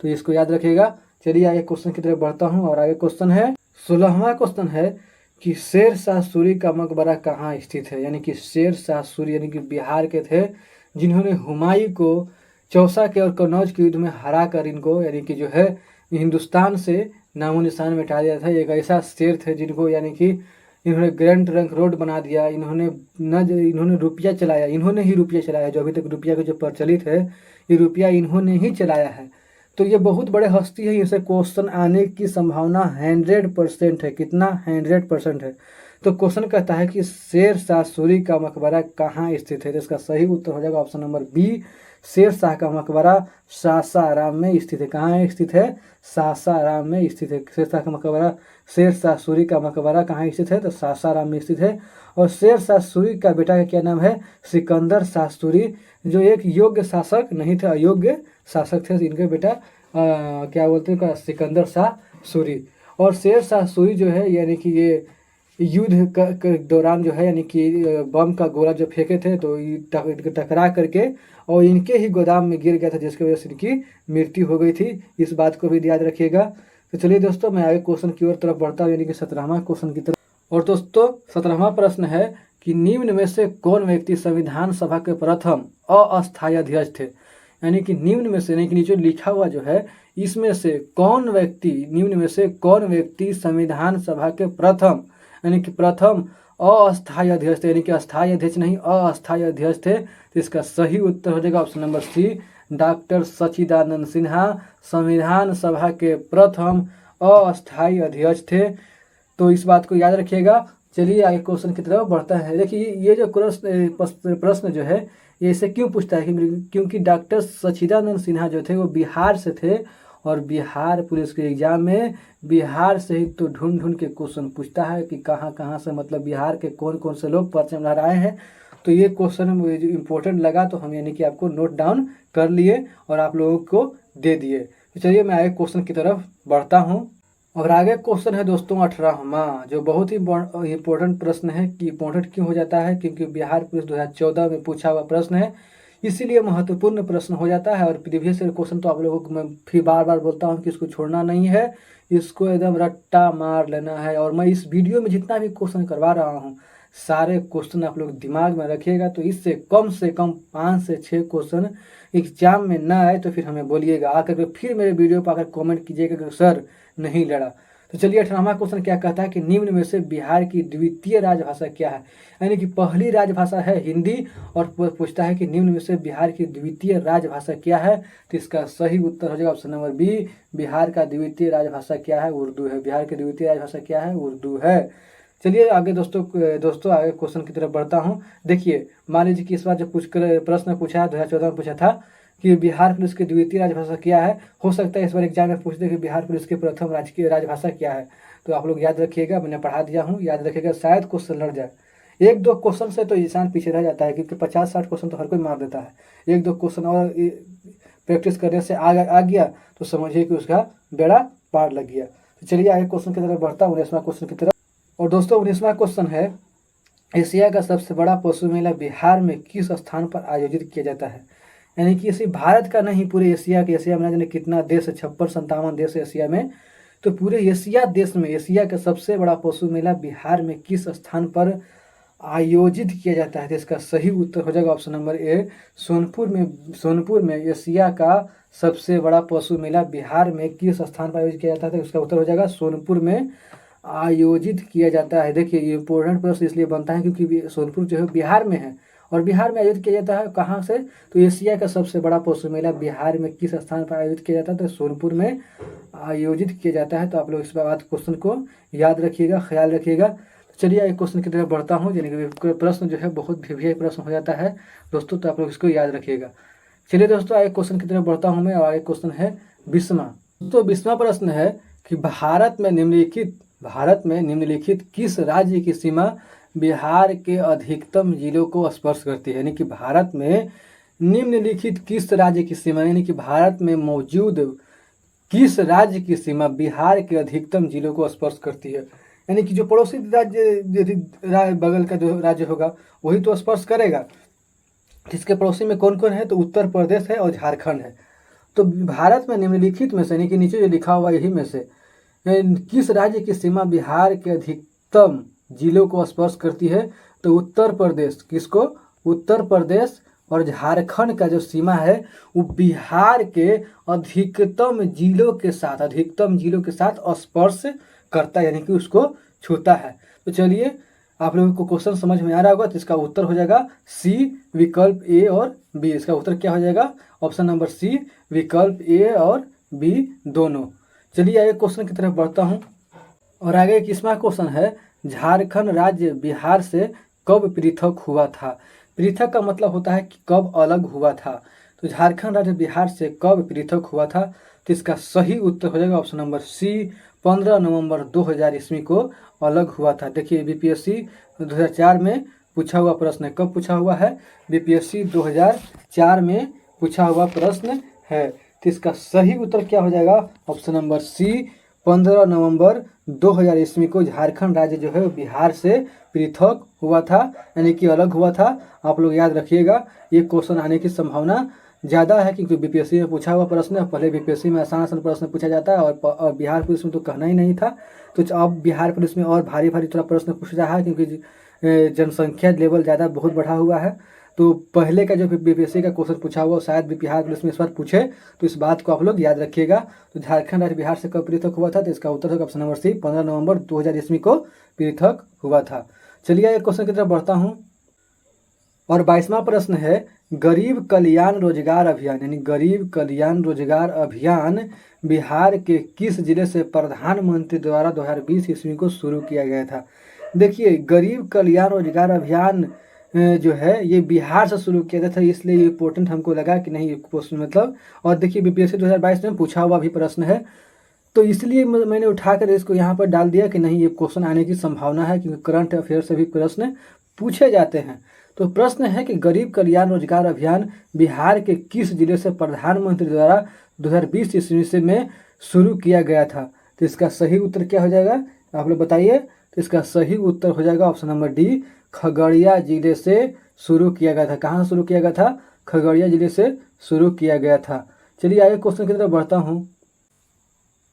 तो इसको याद रखिएगा। चलिए आगे क्वेश्चन की तरफ बढ़ता हूँ। और आगे क्वेश्चन है 16वां क्वेश्चन है कि शेर शाह सूरी का मकबरा कहाँ स्थित है? यानी कि शेर शाह सूरी यानी कि बिहार के थे, जिन्होंने हुमायूं को चौसा के और कन्नौज के युद्ध में हरा कर इनको यानी कि जो है हिंदुस्तान से नामो निशान मिटा दिया था। एक ऐसा शेर थे जिनको यानी कि इन्होंने ग्रैंड ट्रंक रोड बना दिया, इन्होंने रुपया चलाया, इन्होंने ही रुपया चलाया। जो अभी तक रुपया का जो प्रचलित है, ये रुपया इन्होंने ही चलाया है। तो ये बहुत बड़े हस्ती है, इनसे क्वेश्चन आने की संभावना 100% है। कितना? 100% है। तो क्वेश्चन कहता है कि शेर शाह सूरी का मकबरा कहाँ स्थित है? तो इसका सही उत्तर हो जाएगा option number B, Sher Shah का मकबरा सासाराम में स्थित है। कहाँ स्थित है? सासाराम में स्थित है। शेर शाह का मकबरा, शेर शाह सूरी का मकबरा कहाँ स्थित है? तो सासाराम में स्थित है। और शेर शाह सूरी का बेटा का क्या नाम है? सिकंदर शाह सूरी, जो एक योग्य शासक नहीं थे, अयोग्य शासक थे। इनके बेटा क्या बोलते हैं, सिकंदर शाह सूरी। और शेर शाह सूरी जो है यानी कि ये युद्ध के दौरान जो है यानी कि बम का गोला जो फेंके थे, तो टकरा करके और इनके ही गोदाम में गिर गया था, जिसकी वजह से इनकी मृत्यु हो गई थी। इस बात को भी याद रखिएगा। तो चलिए दोस्तों मैं आगे क्वेश्चन की ओर तरफ बढ़ता हूँ, यानी कि 17वां क्वेश्चन की तरफ। और दोस्तों 17वां प्रश्न है कि निम्न में से कौन व्यक्ति संविधान सभा के प्रथम अस्थायी अध्यक्ष थे? यानी कि निम्न में से, यानी कि नीचे लिखा हुआ जो है, इसमें से कौन व्यक्ति, निम्न में से कौन व्यक्ति संविधान सभा के प्रथम यानी कि प्रथम अस्थायी अध्यक्ष थे, यानी कि अस्थायी अध्यक्ष नहीं अस्थायी अध्यक्ष थे। तो इसका सही उत्तर हो जाएगा ऑप्शन नंबर सी, डॉक्टर सच्चिदानंद सिन्हा संविधान सभा के प्रथम अस्थायी अध्यक्ष थे। तो इस बात को याद रखिएगा। चलिए आगे क्वेश्चन की तरफ बढ़ता है। देखिए ये जो प्रश्न जो है ये इसे क्यों पूछता है, क्योंकि डॉक्टर सच्चिदानंद सिन्हा जो थे वो बिहार से थे, और बिहार पुलिस के एग्जाम में बिहार से ही तो ढूंढ ढूंढ के क्वेश्चन पूछता है कि कहाँ कहाँ से मतलब बिहार के कौन कौन से लोग परचम लहराए हैं। तो ये क्वेश्चन मुझे इम्पोर्टेंट लगा, तो हम यानी कि आपको नोट डाउन कर लिए और आप लोगों को दे दिए। तो चलिए मैं आगे क्वेश्चन की तरफ बढ़ता हूँ। और आगे क्वेश्चन है दोस्तों 18वां, जो बहुत ही इम्पोर्टेंट प्रश्न है। कि इम्पोर्टेंट क्यों हो जाता है? क्योंकि बिहार पुलिस 2014 में पूछा हुआ प्रश्न है, इसीलिए महत्वपूर्ण प्रश्न हो जाता है। और प्रीवियस क्वेश्चन तो आप लोगों को मैं फिर बार बार बोलता हूँ कि इसको छोड़ना नहीं है, इसको एकदम रट्टा मार लेना है। और मैं इस वीडियो में जितना भी क्वेश्चन करवा रहा हूँ, सारे क्वेश्चन आप लोग दिमाग में रखिएगा। तो इससे कम 5 से 6 क्वेश्चन एग्जाम में ना आए तो फिर हमें बोलिएगा, आकर के फिर मेरे वीडियो पर आकर कॉमेंट कीजिएगा कि सर नहीं लड़ा। तो चलिए 18वां क्वेश्चन क्या कहता है कि निम्न में से बिहार की द्वितीय राजभाषा क्या है? यानी कि पहली राजभाषा है हिंदी, और पूछता है कि निम्न में से बिहार की द्वितीय राजभाषा क्या है? तो इसका सही उत्तर हो जाएगा ऑप्शन नंबर बी, बिहार का द्वितीय राजभाषा क्या है? उर्दू है। बिहार की द्वितीय राजभाषा क्या है? उर्दू है। चलिए आगे दोस्तों आगे क्वेश्चन की तरफ बढ़ता हूँ। देखिए मान लीजिए कि इस बार जो प्रश्न पूछा है 2014 में पूछा था कि बिहार पुलिस की द्वितीय राजभाषा क्या है। हो सकता है इस बार एग्जाम में पूछ दे कि बिहार पुलिस की प्रथम राजकीय राजभाषा क्या है। तो आप लोग याद रखिएगा, मैंने पढ़ा दिया हूँ, याद रखिएगा, शायद क्वेश्चन लड़ जाए। 1-2 क्वेश्चन से तो इंसान पीछे रह जाता है, क्योंकि 50-60 क्वेश्चन तो हर कोई मार देता है। 1-2 क्वेश्चन और प्रैक्टिस करने से आ गया तो समझिए कि उसका बेड़ा पार लग गया। तो चलिए आगे क्वेश्चन की तरफ बढ़ता हूँ, 19वां क्वेश्चन की तरफ। और दोस्तों 19वां क्वेश्चन है एशिया का सबसे बड़ा पशु मेला बिहार में किस स्थान पर आयोजित किया जाता है? यानी कि सिर्फ भारत का नहीं, पूरे एशिया के, एशिया में जाने कितना देश है, 56-57 देश है एशिया में, तो पूरे एशिया देश में एशिया का सबसे बड़ा पशु मेला बिहार में किस स्थान पर आयोजित किया जाता है? तो इसका सही उत्तर हो जाएगा ऑप्शन नंबर ए, सोनपुर में। सोनपुर में एशिया का सबसे बड़ा पशु मेला बिहार में किस स्थान पर आयोजित किया जाता है? तो इसका उत्तर हो जाएगा सोनपुर में आयोजित किया जाता है। देखिए ये इंपॉर्टेंट प्रश्न इसलिए बनता है क्योंकि सोनपुर जो है बिहार में है, और बिहार में आयोजित किया जाता है कहाँ से? तो एशिया का सबसे बड़ा पशु मेला बिहार में किस स्थान पर आयोजित किया जाता है? तो सोनपुर में आयोजित किया जाता है। तो आप लोग इस बात क्वेश्चन को याद रखिएगा, ख्याल रखिएगा। चलिए एक क्वेश्चन की तरफ बढ़ता हूँ, यानी कि प्रश्न जो है बहुत भी प्रश्न हो जाता है दोस्तों, तो आप लोग इसको याद रखिएगा। चलिए दोस्तों एक क्वेश्चन की तरफ बढ़ता हूँ मैं, और आगे क्वेश्चन है बिस्मा। तो बिस्मा प्रश्न है कि भारत में निम्नलिखित किस राज्य की सीमा बिहार के अधिकतम जिलों को स्पर्श करती है? यानी कि भारत में निम्नलिखित किस राज्य की सीमा, यानी कि भारत में मौजूद किस राज्य की सीमा बिहार के अधिकतम जिलों को स्पर्श करती है? यानी कि जो पड़ोसी राज्य बगल का जो राज्य होगा वही तो स्पर्श करेगा। जिसके पड़ोसी में कौन कौन है? तो उत्तर प्रदेश है और झारखंड है। तो भारत में निम्नलिखित में से, यानी कि नीचे जो लिखा हुआ यही में से किस राज्य की सीमा बिहार के अधिकतम जिलों को स्पर्श करती है? तो उत्तर प्रदेश। किसको? उत्तर प्रदेश और झारखंड का जो सीमा है वो बिहार के अधिकतम जिलों के साथ स्पर्श करता है, यानी कि उसको छूता है। तो चलिए आप लोगों को क्वेश्चन समझ में आ रहा होगा, तो इसका उत्तर हो जाएगा सी विकल्प ए और बी। इसका उत्तर क्या हो जाएगा? ऑप्शन नंबर सी विकल्प ए और बी दोनों। चलिए आगे क्वेश्चन की तरफ बढ़ता हूँ, और आगे 21वां क्वेश्चन है, झारखंड राज्य बिहार से कब पृथक हुआ था? पृथक का मतलब होता है कि कब अलग हुआ था। तो झारखंड राज्य बिहार से कब पृथक हुआ था? तो इसका सही उत्तर हो जाएगा ऑप्शन नंबर सी, 15 नवंबर 2000 ईस्वी को अलग हुआ था। देखिए बीपीएससी 2004 में पूछा हुआ प्रश्न है। कब पूछा हुआ है? बीपीएससी 2004 में पूछा हुआ प्रश्न है। तो इसका सही उत्तर क्या हो जाएगा? ऑप्शन नंबर सी, 15 नवंबर 2000 ईस्वी को झारखंड राज्य जो है बिहार से पृथक हुआ था, यानी कि अलग हुआ था। आप लोग याद रखिएगा, ये क्वेश्चन आने की संभावना ज़्यादा है क्योंकि बीपीएससी में पूछा हुआ प्रश्न है। पहले बीपीएससी में आसान प्रश्न पूछा जाता है, और बिहार पुलिस में तो कहना ही नहीं था। तो अब बिहार पुलिस में और भारी थोड़ा प्रश्न पूछ रहा है क्योंकि जनसंख्या लेवल ज़्यादा बहुत बढ़ा हुआ है। तो पहले का जो बीपीएससी का क्वेश्चन पूछा हुआ शायद बिहार पुलिस में इस बार पूछे, तो इस बात को आप लोग याद रखिएगा। तो झारखंड राज्य बिहार से कब पृथक हुआ था? तो इसका उत्तर होगा ऑप्शन नंबर सी, 15 नवंबर 2000 ईस्वी को पृथक हुआ था। चलिए एक क्वेश्चन की तरफ बढ़ता हूँ, और 22वां प्रश्न है, गरीब कल्याण रोजगार अभियान, यानी गरीब कल्याण रोजगार अभियान बिहार के किस जिले से प्रधानमंत्री द्वारा 2020 ईस्वी को शुरू किया गया था? देखिए गरीब कल्याण रोजगार अभियान जो है ये बिहार से शुरू किया गया था, इसलिए ये इम्पोर्टेंट हमको लगा कि नहीं ये क्वेश्चन मतलब, और देखिए बीपीएससी 2022 में पूछा हुआ भी प्रश्न है, तो इसलिए मैंने उठाकर इसको यहाँ पर डाल दिया कि नहीं ये क्वेश्चन आने की संभावना है क्योंकि करंट अफेयर से भी प्रश्न पूछे जाते हैं। तो प्रश्न है कि गरीब कल्याण रोजगार अभियान बिहार के किस जिले से प्रधानमंत्री द्वारा 2020 ईस्वी से में शुरू किया गया था? तो इसका सही उत्तर क्या हो जाएगा? आप लोग बताइए। तो इसका सही उत्तर हो जाएगा ऑप्शन नंबर डी, खगड़िया जिले से शुरू किया गया था। कहाँ शुरू किया गया था? खगड़िया जिले से शुरू किया गया था। चलिए आगे क्वेश्चन की तरफ बढ़ता हूँ,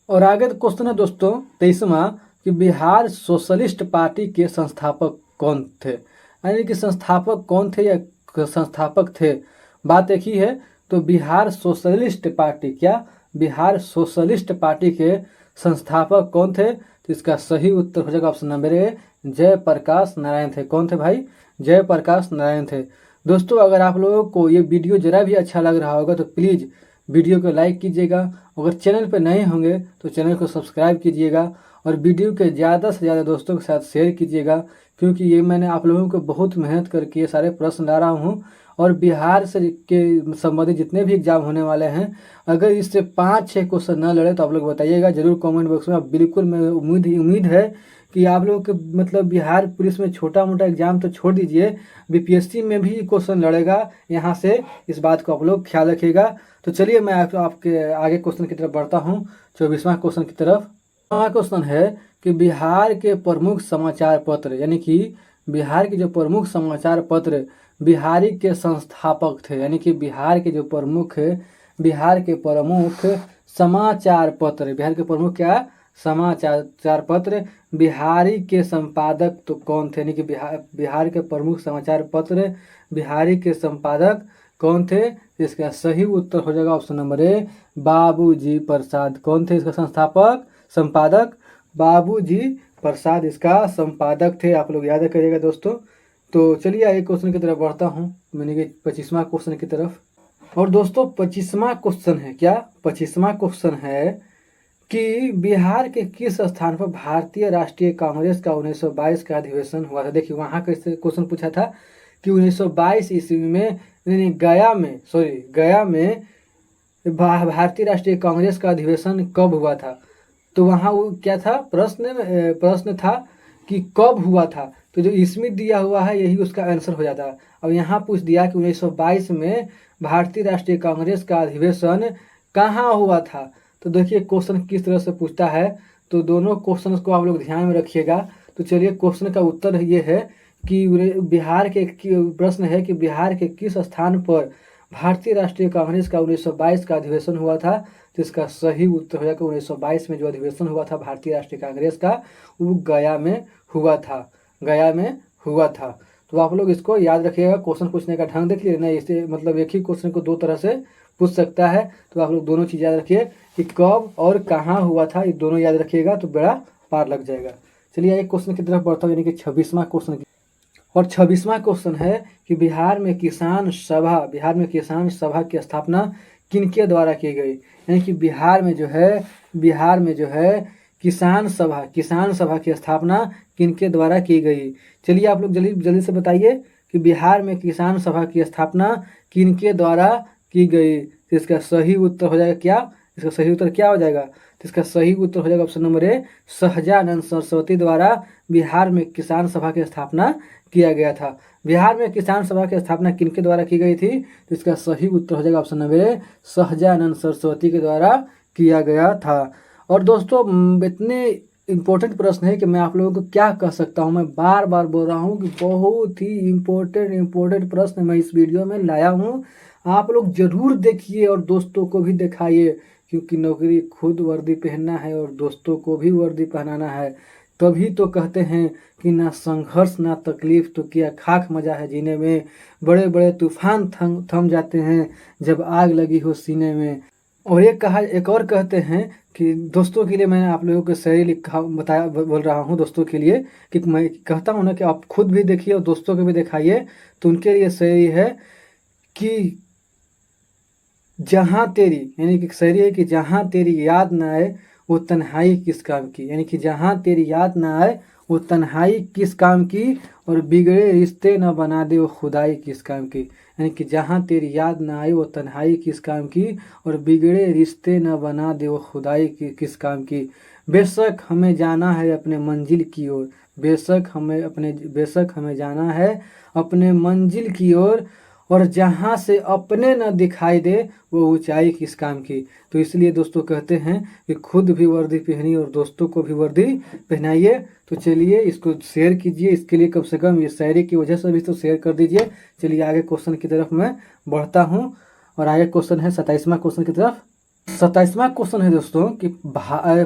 और आगे क्वेश्चन है दोस्तों 23वां कि बिहार सोशलिस्ट पार्टी के संस्थापक कौन थे? यानी कि संस्थापक कौन थे या संस्थापक थे, बात एक ही है। तो बिहार सोशलिस्ट पार्टी, क्या बिहार सोशलिस्ट पार्टी के संस्थापक कौन थे? तो इसका सही उत्तर हो जाएगा option number A, Jayaprakash Narayan थे। कौन थे भाई? जयप्रकाश नारायण थे। दोस्तों अगर आप लोगों को ये वीडियो जरा भी अच्छा लग रहा होगा तो प्लीज़ वीडियो को लाइक कीजिएगा, अगर चैनल पर नए होंगे तो चैनल को सब्सक्राइब कीजिएगा, और वीडियो के ज़्यादा से ज़्यादा दोस्तों के साथ शेयर कीजिएगा, क्योंकि ये मैंने आप लोगों को बहुत मेहनत करके ये सारे प्रश्न ला रहा हूँ। और बिहार से के संबंधित जितने भी एग्जाम होने वाले हैं, अगर इससे 5-6 क्वेश्चन न लड़े तो आप लोग बताइएगा ज़रूर कमेंट बॉक्स में। बिल्कुल मैं उम्मीद है कि आप लोगों के मतलब बिहार पुलिस में छोटा मोटा एग्जाम तो छोड़ दीजिए, बीपीएससी में भी क्वेश्चन लड़ेगा यहाँ से, इस बात को आप लोग ख्याल रखिएगा। तो चलिए मैं आपके आगे क्वेश्चन की तरफ बढ़ता हूँ, 24वां क्वेश्चन की तरफ। क्वेश्चन है कि बिहार के प्रमुख समाचार पत्र, यानी कि बिहार के जो प्रमुख समाचार पत्र बिहारी के संस्थापक थे, यानी कि बिहार के प्रमुख समाचार पत्र, बिहार के प्रमुख क्या समाचार पत्र बिहारी के संपादक तो कौन थे, यानी कि बिहार के प्रमुख समाचार पत्र बिहारी के संपादक कौन थे। इसका सही उत्तर हो जाएगा ऑप्शन नंबर ए, बाबूजी प्रसाद। कौन थे इसका संपादक? बाबूजी प्रसाद इसका संपादक थे, आप लोग याद करिएगा दोस्तों। तो चलिए आगे क्वेश्चन की तरफ बढ़ता हूँ, मैंने कि 25वां क्वेश्चन की तरफ। और दोस्तों 25वां क्वेश्चन है क्या, 25वां क्वेश्चन है कि बिहार के किस स्थान पर भारतीय राष्ट्रीय कांग्रेस का 1922 का अधिवेशन हुआ था। देखिए वहाँ कैसे क्वेश्चन पूछा था कि 1922 ईस्वी में गया में भारतीय राष्ट्रीय कांग्रेस का अधिवेशन कब हुआ था। तो वहाँ वो क्या था, प्रश्न था कि कब हुआ था, तो जो ईस्वी दिया हुआ है यही उसका आंसर हो जाता। अब यहाँ पूछ दिया कि 1922 में भारतीय राष्ट्रीय कांग्रेस का अधिवेशन कहाँ हुआ था। तो देखिए क्वेश्चन किस तरह से पूछता है, तो दोनों क्वेश्चन को आप लोग ध्यान में रखिएगा। तो चलिए क्वेश्चन का उत्तर ये है कि बिहार के प्रश्न है कि बिहार के किस स्थान पर भारतीय राष्ट्रीय कांग्रेस का 1922 का अधिवेशन हुआ था। तो इसका सही उत्तर हो जाएगा 1922 में जो अधिवेशन हुआ था भारतीय राष्ट्रीय कांग्रेस का, वो गया में हुआ था। तो आप लोग इसको याद रखिएगा। क्वेश्चन पूछने का ढंग देखिए ना, इसे मतलब एक ही क्वेश्चन को दो तरह से पूछ सकता है। तो आप लोग दोनों चीज़ याद रखिए कि कब और कहाँ हुआ था, ये दोनों याद रखिएगा तो बेड़ा पार लग जाएगा। चलिए एक क्वेश्चन की तरफ बढ़ता हूँ, यानी कि 26वां क्वेश्चन। और 26वां क्वेश्चन है कि बिहार में किसान सभा की स्थापना किनके द्वारा की गई। यानी कि बिहार में जो है किसान सभा की स्थापना किनके द्वारा की गई। चलिए आप लोग जल्दी से बताइए कि बिहार में किसान सभा की स्थापना किनके द्वारा की गई। तो इसका सही उत्तर हो जाएगा क्या, इसका सही उत्तर क्या हो जाएगा, तो इसका सही उत्तर हो जाएगा ऑप्शन नंबर ए, सहजानंद सरस्वती द्वारा बिहार में किसान सभा की स्थापना किया गया था। बिहार में किसान सभा की स्थापना किनके द्वारा की गई थी, तो इसका सही उत्तर हो जाएगा ऑप्शन नंबर ए, सहजानंद सरस्वती के द्वारा किया गया था। और दोस्तों इतने इम्पोर्टेंट प्रश्न है कि मैं आप लोगों को क्या कह सकता हूँ, मैं बार बार बोल रहा हूँ कि बहुत ही इम्पोर्टेंट प्रश्न मैं इस वीडियो में लाया हूँ। आप लोग जरूर देखिए और दोस्तों को भी दिखाइए, क्योंकि नौकरी खुद वर्दी पहनना है और दोस्तों को भी वर्दी पहनाना है। तभी तो कहते हैं कि ना संघर्ष ना तकलीफ तो क्या खाक मजा है जीने में, बड़े बड़े तूफान थम जाते हैं जब आग लगी हो सीने में। और एक और कहते हैं कि दोस्तों के लिए मैंने आप लोगों को शायरी बोल रहा हूँ दोस्तों के लिए, कि मैं कहता हूँ ना कि आप खुद भी देखिए और दोस्तों को भी दिखाइए। तो उनके लिए शायरी है कि जहाँ तेरी, यानी कि शायरी है कि जहाँ तेरी याद ना आए वो तन्हाई किस काम की। यानी कि जहाँ तेरी याद ना आए वो तन्हाई किस काम की, और बिगड़े रिश्ते न बना दे वो खुदाई किस काम की। यानी कि जहाँ तेरी याद ना आए वो तन्हाई किस काम की, और बिगड़े रिश्ते न बना दे वो खुदाई किस काम की। बेशक हमें जाना है अपने मंजिल की ओर, बेशक हमें जाना है अपने मंजिल की ओर, और जहाँ से अपने न दिखाई दे वो ऊंचाई किस काम की। तो इसलिए दोस्तों कहते हैं कि खुद भी वर्दी पहनिए और दोस्तों को भी वर्दी पहनाइए। तो चलिए इसको शेयर कीजिए, इसके लिए कम से कम ये शायरी की वजह से भी तो शेयर कर दीजिए। चलिए आगे क्वेश्चन की तरफ मैं बढ़ता हूँ, और आगे क्वेश्चन है 27वां क्वेश्चन की तरफ। 27वां क्वेश्चन है दोस्तों कि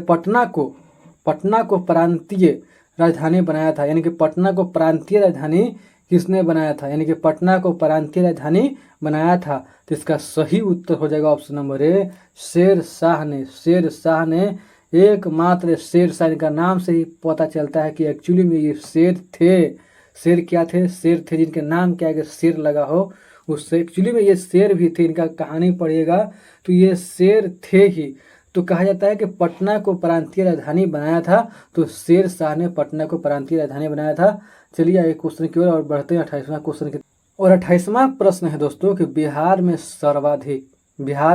पटना को प्रांतीय राजधानी बनाया था। यानी कि पटना को प्रांतीय राजधानी किसने बनाया था, यानी कि पटना को प्रांतीय राजधानी बनाया था। तो इसका सही उत्तर हो जाएगा ऑप्शन नंबर ए, शेर शाह ने एकमात्र शेर शाह। इनका नाम से ही पता चलता है कि एक्चुअली में ये शेर थे। शेर क्या थे, शेर थे जिनके नाम क्या है शेर लगा हो, उससे एक्चुअली में ये शेर भी थे। इनका कहानी पढ़िएगा तो ये शेर थे ही। तो कहा जाता है कि पटना को प्रांतीय राजधानी बनाया था, तो शेर शाह ने पटना को प्रांतीय राजधानी बनाया था। चलिए आगे क्वेश्चन की ओर और बढ़ते हैं 28वां क्वेश्चन की। और 28वां प्रश्न है दोस्तों कि बिहार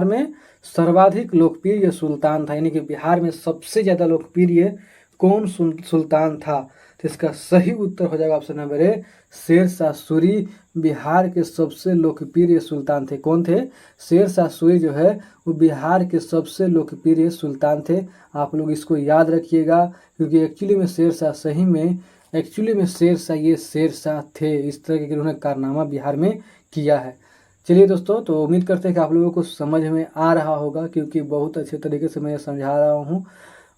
में सर्वाधिक लोकप्रिय सुल्तान था। यानी कि बिहार में सबसे ज़्यादा लोकप्रिय कौन सुल्तान था। तो इसका सही उत्तर हो जाएगा ऑप्शन नंबर ए, शेर शाह सूरी बिहार के सबसे लोकप्रिय सुल्तान थे। कौन थे, शेर शाह सूरी जो है वो बिहार के सबसे लोकप्रिय सुल्तान थे। आप लोग इसको याद रखिएगा, क्योंकि एक्चुअली में शेर शाह सही में एक्चुअली में शेरशाह ये शेरशाह थे। इस तरह के उन्होंने कारनामा बिहार में किया है। चलिए दोस्तों, तो उम्मीद करते हैं कि आप लोगों को समझ में आ रहा होगा, क्योंकि बहुत अच्छे तरीके से मैं समझा रहा हूँ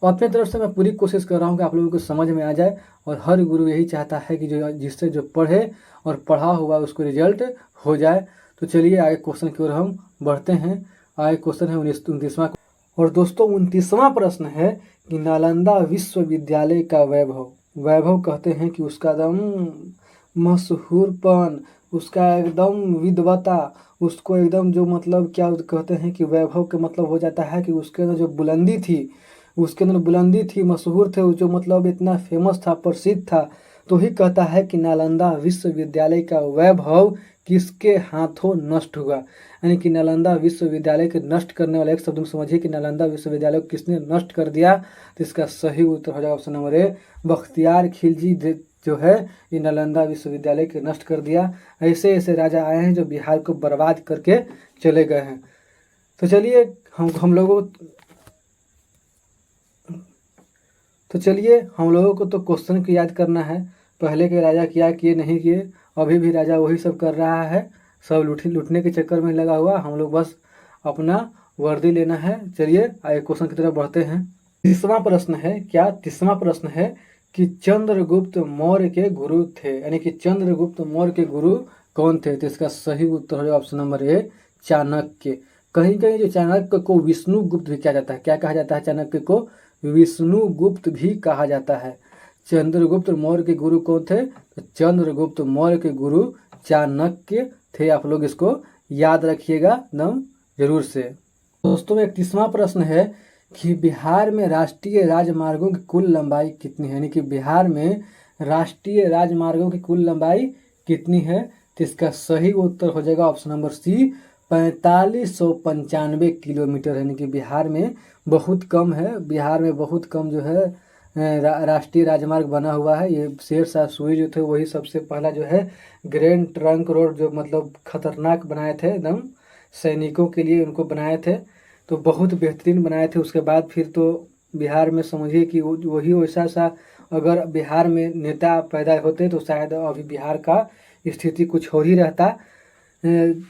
और अपनी तरफ से मैं पूरी कोशिश कर रहा हूँ कि आप लोगों को समझ में आ जाए। और हर गुरु यही चाहता है कि जो पढ़े और पढ़ा हुआ उसको रिजल्ट हो जाए। तो चलिए आगे क्वेश्चन की ओर हम बढ़ते हैं। आगे क्वेश्चन है 29वां। और दोस्तों 29वां प्रश्न है कि नालंदा विश्वविद्यालय का वैभव। वैभव कहते हैं कि उसका एकदम मशहूरपन, उसका एकदम विद्वता, उसको एकदम जो मतलब क्या कहते हैं कि वैभव के मतलब हो जाता है कि उसके अंदर जो बुलंदी थी, उसके अंदर बुलंदी थी, मशहूर थे, जो मतलब इतना फेमस था, प्रसिद्ध था। तो ही कहता है कि नालंदा विश्वविद्यालय का वैभव किसके हाथों नष्ट हुआ। यानी कि नालंदा विश्वविद्यालय के नष्ट करने वाले, एक शब्द में समझिए कि नालंदा विश्वविद्यालय को किसने नष्ट कर दिया। तो इसका सही उत्तर हो जाएगा ऑप्शन नंबर ए, बख्तियार खिलजी जो है ये नालंदा विश्वविद्यालय के नष्ट कर दिया। ऐसे ऐसे राजा आए हैं जो बिहार को बर्बाद करके चले गए हैं। तो चलिए हम लोगों को तो क्वेश्चन को याद करना है, पहले के राजा क्या किए नहीं किए। अभी भी राजा वही सब कर रहा है, सब लूटने के चक्कर में लगा हुआ। हम लोग बस अपना वर्दी लेना है। चलिए आगे क्वेश्चन की तरफ बढ़ते हैं। 30वां प्रश्न है, क्या 30वां प्रश्न है कि चंद्रगुप्त मौर्य के गुरु थे। यानी कि चंद्रगुप्त मौर्य के गुरु कौन थे। तो इसका सही उत्तर है ऑप्शन नंबर ए, चाणक्य। कहीं कहीं जो चाणक्य को विष्णुगुप्त भी कहा जाता है। क्या कहा जाता है चाणक्य को? विष्णुगुप्त भी कहा जाता है। चंद्रगुप्त मौर्य के गुरु कौन थे? तो चंद्रगुप्त मौर्य के गुरु चाणक्य थे। आप लोग इसको याद रखिएगा एकदम जरूर से। दोस्तों 31वां प्रश्न है कि बिहार में राष्ट्रीय राजमार्गों की कुल लंबाई कितनी है। यानी कि बिहार में राष्ट्रीय राजमार्गों की कुल लंबाई कितनी है। तो इसका सही उत्तर हो जाएगा ऑप्शन नंबर सी, 4595 किलोमीटर। यानी कि बिहार में बहुत कम है, बिहार में बहुत कम जो है राष्ट्रीय राजमार्ग बना हुआ है। ये शेरशाह सूरी जो थे वही सबसे पहला जो है ग्रैंड ट्रंक रोड जो मतलब खतरनाक बनाए थे, एकदम सैनिकों के लिए उनको बनाए थे। तो बहुत बेहतरीन बनाए थे। उसके बाद फिर तो बिहार में समझिए कि वही वैसा सा अगर बिहार में नेता पैदा होते तो शायद अभी बिहार का स्थिति कुछ और ही रहता।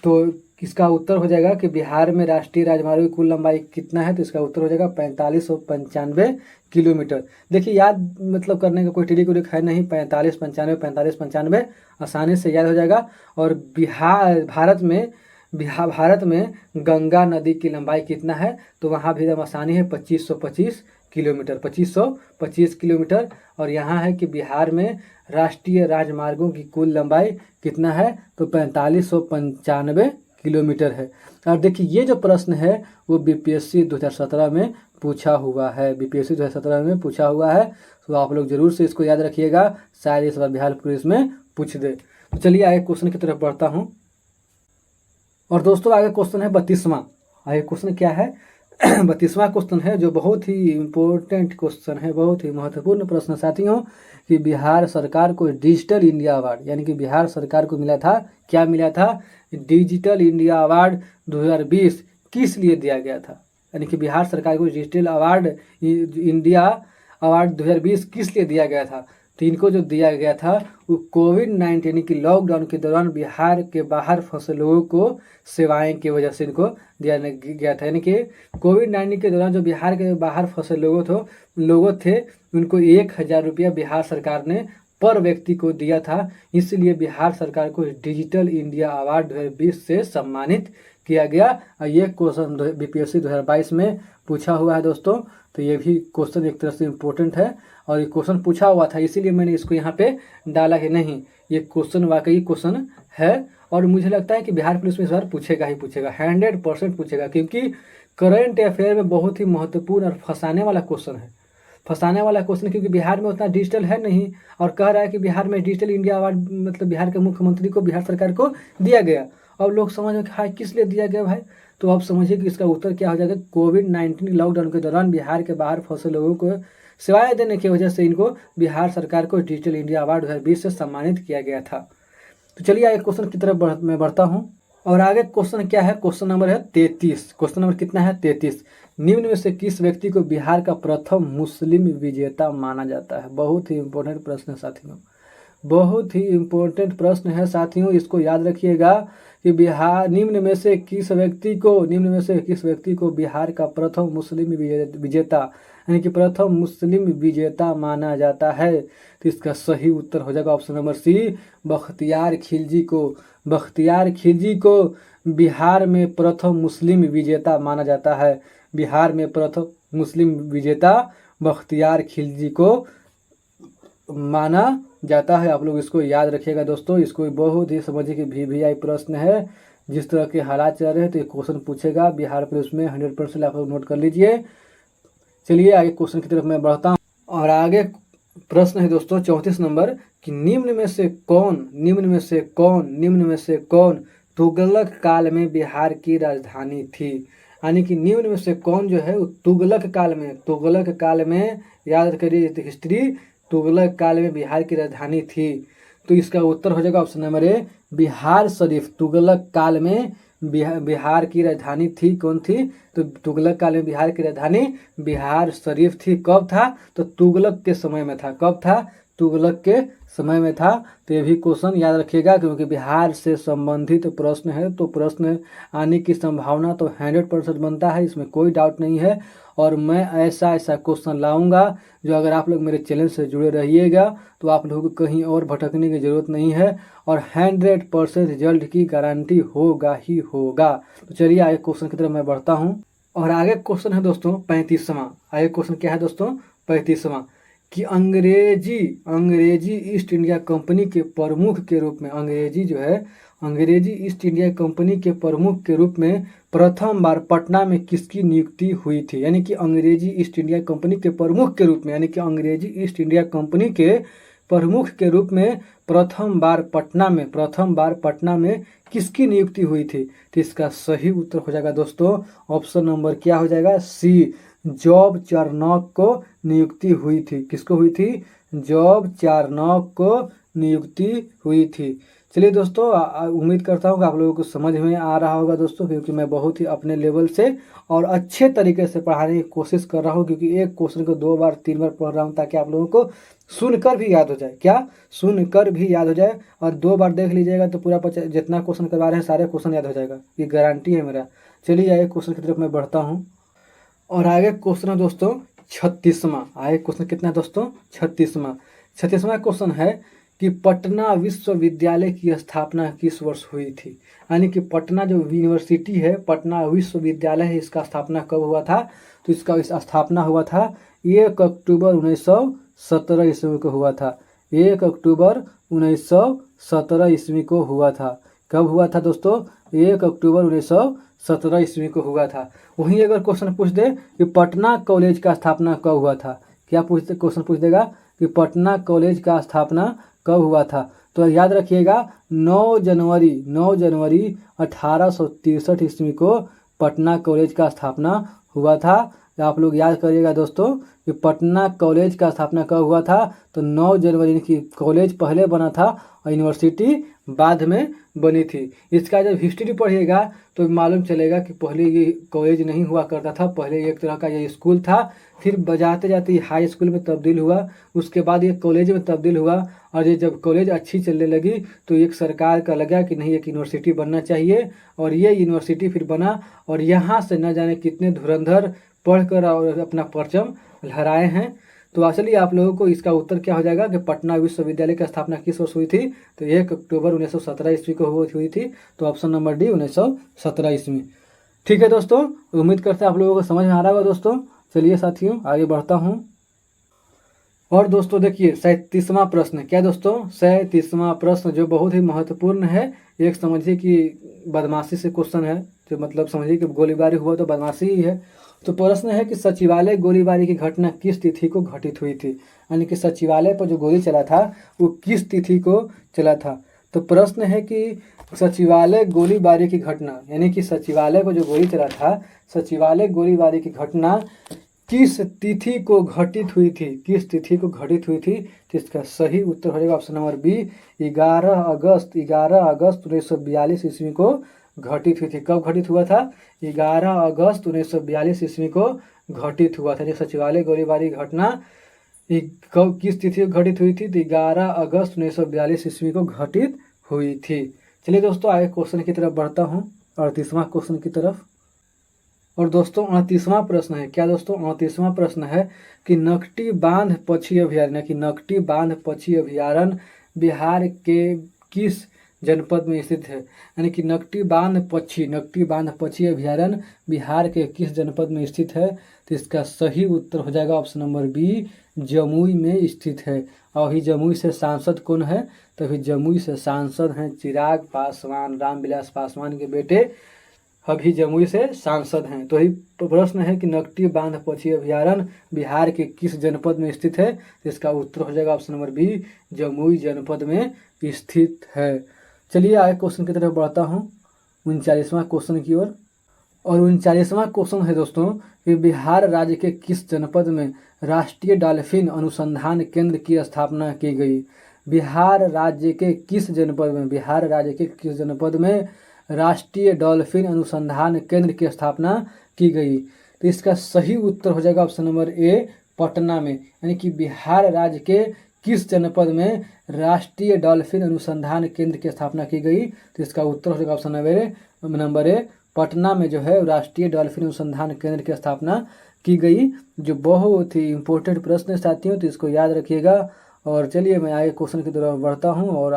तो इसका उत्तर हो जाएगा कि बिहार में राष्ट्रीय राजमार्ग की कुल लंबाई कितना है। तो इसका उत्तर हो जाएगा 4595 किलोमीटर। देखिए याद मतलब करने का कोई ट्रिक है नहीं, 4595 आसानी से याद हो जाएगा। और भारत में गंगा नदी की लंबाई कितना है। तो वहाँ भी एकदम आसानी है, 2525 किलोमीटर, 2525 किलोमीटर। और यहाँ है कि बिहार में राष्ट्रीय राजमार्गों की कुल लंबाई कितना है। तो 4595 किलोमीटर है। और देखिए ये जो प्रश्न है वो बीपीएससी 2017 में पूछा हुआ है। बीपीएससी 2017 में पूछा हुआ है। तो आप लोग जरूर से इसको याद रखिएगा, शायद इस बार बिहार पुलिस में पूछ दे। तो चलिए आगे क्वेश्चन की तरफ बढ़ता हूँ। और दोस्तों आगे क्वेश्चन है 32वां। आगे क्वेश्चन क्या है 32वां क्वेश्चन है जो बहुत ही इम्पोर्टेंट क्वेश्चन है, बहुत ही महत्वपूर्ण प्रश्न साथियों, कि बिहार सरकार को डिजिटल इंडिया अवार्ड, यानी कि बिहार सरकार को मिला था, क्या मिला था? डिजिटल इंडिया अवार्ड 2020 किस लिए दिया गया था। यानी कि बिहार सरकार को डिजिटल अवार्ड इंडिया अवार्ड 2020 किस लिए दिया गया था। तो इनको जो दिया गया था वो कोविड-19 यानी कि लॉकडाउन के दौरान बिहार के बाहर फंसे लोगों को सेवाएं की वजह से इनको दिया गया था। यानी कि कोविड-19 के दौरान जो बिहार के बाहर फंसे लोगों थे उनको 1000 रुपया बिहार सरकार ने पर व्यक्ति को दिया था। इसलिए बिहार सरकार को डिजिटल इंडिया अवार्ड 2020 से सम्मानित किया गया। और ये क्वेश्चन बीपीएससी 2022 में पूछा हुआ है दोस्तों। तो ये भी क्वेश्चन एक तरह से इम्पोर्टेंट है और ये क्वेश्चन पूछा हुआ था, इसीलिए मैंने इसको यहाँ पे डाला है। नहीं, ये क्वेश्चन वाकई क्वेश्चन है और मुझे लगता है कि बिहार पुलिस में इस बार पूछेगा ही पूछेगा, 100% पूछेगा, क्योंकि करंट अफेयर में बहुत ही महत्वपूर्ण और फंसाने वाला क्वेश्चन है। क्योंकि बिहार में उतना डिजिटल है नहीं और कह रहा है कि बिहार में डिजिटल इंडिया अवार्ड मतलब बिहार के मुख्यमंत्री को बिहार सरकार को दिया गया। अब लोग समझ में हाँ किस लिए दिया गया भाई। तो आप समझिए कि इसका उत्तर क्या हो जाएगा। कोविड-19 लॉकडाउन के दौरान बिहार के बाहर फंसे लोगों को सेवाएं देने की वजह से इनको बिहार सरकार को डिजिटल इंडिया अवार्ड 2020 से सम्मानित किया गया था। तो चलिए आगे क्वेश्चन की तरफ मैं बढ़ता हूँ। और आगे क्वेश्चन क्या है, क्वेश्चन नंबर है 33। क्वेश्चन नंबर कितना है? 33। निम्न में से किस व्यक्ति को बिहार का प्रथम मुस्लिम विजेता माना जाता है? बहुत ही इम्पोर्टेंट प्रश्न है साथियों, बहुत ही इम्पोर्टेंट प्रश्न है साथियों, इसको याद रखिएगा कि निम्न में से किस व्यक्ति को बिहार का प्रथम मुस्लिम विजेता यानी कि प्रथम मुस्लिम विजेता माना जाता है? तो इसका सही उत्तर हो जाएगा option number C, Bakhtiyar Khilji को बिहार में प्रथम मुस्लिम विजेता माना जाता है। बिहार में प्रथम मुस्लिम विजेता बख्तियार खिलजी को माना जाता है। आप लोग इसको याद रखिएगा दोस्तों, इसको बहुत ही समझिए कि VVI प्रश्न है। जिस तरह के हालात चल रहे हैं तो ये क्वेश्चन पूछेगा बिहार पुलिस में 100% आप लोग नोट कर लीजिए। चलिए आगे क्वेश्चन की तरफ मैं बढ़ता हूँ और आगे प्रश्न है दोस्तों 34 नंबर कि निम्न में से कौन तुगलक काल में बिहार की राजधानी थी? यानी कि निम्न में से कौन जो है तुगलक काल में याद करिए हिस्ट्री, तुगलक काल में बिहार की राजधानी थी। तो इसका उत्तर हो जाएगा ऑप्शन नंबर ए, बिहार शरीफ। तुगलक काल में बिहार की राजधानी थी, कौन थी? तो तुगलक काल में बिहार की राजधानी बिहार शरीफ थी। कब था? तो तुगलक के समय में था। कब था? तुगलक के समय में था। तो ये भी क्वेश्चन याद रखिएगा क्योंकि बिहार से संबंधित प्रश्न है, तो प्रश्न आने की संभावना तो 100% बनता है, इसमें कोई डाउट नहीं है। और मैं ऐसा क्वेश्चन लाऊंगा जो अगर आप लोग मेरे चैनल से जुड़े रहिएगा तो आप लोगों को कहीं और भटकने की ज़रूरत नहीं है और 100% रिजल्ट की गारंटी होगा ही होगा। तो चलिए आगे क्वेश्चन की तरफ मैं बढ़ता हूँ और आगे क्वेश्चन है दोस्तों 35वां। आगे क्वेश्चन क्या है दोस्तों? 35वां कि अंग्रेजी ईस्ट इंडिया कंपनी के प्रमुख के रूप में, अंग्रेजी ईस्ट इंडिया कंपनी के प्रमुख के रूप में प्रथम बार पटना में किसकी नियुक्ति हुई थी? यानी कि अंग्रेजी ईस्ट इंडिया कंपनी के प्रमुख के रूप में, यानी कि अंग्रेजी ईस्ट इंडिया कंपनी के प्रमुख के रूप में प्रथम बार पटना में किसकी नियुक्ति हुई थी? तो इसका सही उत्तर हो जाएगा दोस्तों ऑप्शन नंबर क्या हो जाएगा? सी, जॉब चारनॉक को नियुक्ति हुई थी। किसको हुई थी? जॉब चारनॉक को नियुक्ति हुई थी। चलिए दोस्तों, उम्मीद करता हूँ कि आप लोगों को समझ में आ रहा होगा दोस्तों, क्योंकि मैं बहुत ही अपने लेवल से और अच्छे तरीके से पढ़ाने की कोशिश कर रहा हूँ, क्योंकि एक क्वेश्चन को 2 बार 3 बार पढ़ रहा हूँ ताकि आप लोगों को सुनकर भी याद हो जाए। क्या? सुनकर भी याद हो जाए। और 2 बार देख लीजिएगा तो पूरा जितना क्वेश्चन करवा रहे हैं सारे क्वेश्चन याद हो जाएगा, ये गारंटी है मेरा। चलिए आगे क्वेश्चन की तरफ मैं बढ़ता हूँ और आगे क्वेश्चन है दोस्तों 36वां। आगे क्वेश्चन कितना है दोस्तों? 36वां क्वेश्चन है कि पटना विश्वविद्यालय की स्थापना किस वर्ष हुई थी? यानी कि पटना जो यूनिवर्सिटी है, पटना विश्वविद्यालय है, इसका स्थापना कब हुआ था? तो इसका स्थापना हुआ था 1 अक्टूबर 1917 ईस्वी को हुआ था। 1 अक्टूबर 1917 ईस्वी को हुआ था। कब हुआ था दोस्तों? 1 अक्टूबर 1917 ईस्वी को हुआ था। वहीं अगर क्वेश्चन पूछ दे कि पटना कॉलेज का स्थापना कब हुआ था, क्या क्वेश्चन पूछ देगा कि पटना कॉलेज का स्थापना कब हुआ था? तो याद रखिएगा 9 जनवरी 1863 ईस्वी को पटना कॉलेज का स्थापना हुआ था। आप लोग याद करिएगा दोस्तों कि पटना कॉलेज का स्थापना कब हुआ था? तो 9 जनवरी की कॉलेज पहले बना था और यूनिवर्सिटी बाद में बनी थी। इसका जब हिस्ट्री पढ़िएगा तो मालूम चलेगा कि पहले ये कॉलेज नहीं हुआ करता था, पहले एक तरह का ये स्कूल था, फिर बजाते जाते हाई स्कूल में तब्दील हुआ, उसके बाद ये कॉलेज में तब्दील हुआ। और ये जब कॉलेज अच्छी चलने लगी तो एक सरकार का लगा कि नहीं एक यूनिवर्सिटी बनना चाहिए, और ये यूनिवर्सिटी फिर बना। और यहाँ से न जाने कितने धुरंधर पढ़कर और अपना परचम लहराए हैं। तो चलिए आप लोगों को इसका उत्तर क्या हो जाएगा कि पटना विश्वविद्यालय की स्थापना किस वर्ष हुई थी? तो 1 अक्टूबर 1917 ईस्वी को हुई थी। तो ऑप्शन नंबर डी 1917 ईस्वी। ठीक है दोस्तों, उम्मीद करते हैं आप लोगों को समझ में आ रहा होगा दोस्तों। चलिए साथियों आगे बढ़ता हूँ और दोस्तों देखिए 37वां प्रश्न। क्या दोस्तों? 37वां प्रश्न जो बहुत ही महत्वपूर्ण है। एक समझिए कि बदमाशी से क्वेश्चन है, जो मतलब समझिए कि गोलीबारी हुआ तो बदमाशी ही है। तो प्रश्न है कि सचिवालय गोलीबारी की घटना किस तिथि को घटित हुई थी? यानी कि सचिवालय पर जो गोली चला था वो किस तिथि को चला था? तो प्रश्न है कि सचिवालय गोलीबारी की घटना, यानी कि सचिवालय पर जो गोली चला था, सचिवालय गोलीबारी की घटना किस तिथि को घटित हुई थी? किस तिथि को घटित हुई थी? तो इसका सही उत्तर हो जाएगा ऑप्शन नंबर बी 11 अगस्त 1942 ईस्वी को घटित हुई थी। कब घटित हुआ था? 11 अगस्त 1942 ईस्वी को घटित हुआ था। जो सचिवालय गोलीबारी घटना कब किस तिथि को घटित हुई थी? तो 11 अगस्त 1942 ईस्वी को घटित हुई थी। चलिए दोस्तों आगे क्वेश्चन की तरफ बढ़ता हूँ, 38वां क्वेश्चन की तरफ। और दोस्तों 38वां प्रश्न है, क्या दोस्तों 38वां प्रश्न है कि नकटी बांध पक्षी अभयारण्य कि नकटी बांध पक्षी अभयारण्य बिहार के किस जनपद में स्थित है? यानी कि नकटी बांध पक्षी अभयारण्य बिहार के किस जनपद में स्थित है? तो इसका सही उत्तर हो जाएगा ऑप्शन नंबर बी, जमुई में स्थित है। और अभी जमुई से सांसद कौन है? तो अभी जमुई से सांसद हैं चिराग पासवान, रामविलास पासवान के बेटे अभी जमुई से सांसद हैं। तो यही प्रश्न है कि नकटी बांध पक्षी अभयारण्य बिहार के किस जनपद में स्थित है? तो इसका उत्तर हो जाएगा ऑप्शन नंबर बी, जमुई जनपद में स्थित है। चलिए आगे क्वेश्चन की तरफ बढ़ता हूँ, 39वां क्वेश्चन की ओर। और 39वां क्वेश्चन है दोस्तों कि बिहार राज्य के किस जनपद में राष्ट्रीय डॉल्फिन अनुसंधान केंद्र की स्थापना की गई? बिहार राज्य के किस जनपद में राष्ट्रीय डॉल्फिन अनुसंधान केंद्र की स्थापना की गई? तो इसका सही उत्तर हो जाएगा ऑप्शन नंबर ए, पटना में। यानी कि बिहार राज्य के किस जनपद में राष्ट्रीय डॉल्फिन अनुसंधान केंद्र की स्थापना की गई? तो इसका उत्तर हो जाएगा ऑप्शन नंबर ए, पटना में जो है राष्ट्रीय डॉल्फिन अनुसंधान केंद्र की स्थापना की गई। जो बहुत ही इम्पोर्टेंट प्रश्न है साथियों, तो इसको याद रखिएगा। और चलिए मैं आगे क्वेश्चन की तरफ बढ़ता हूँ। और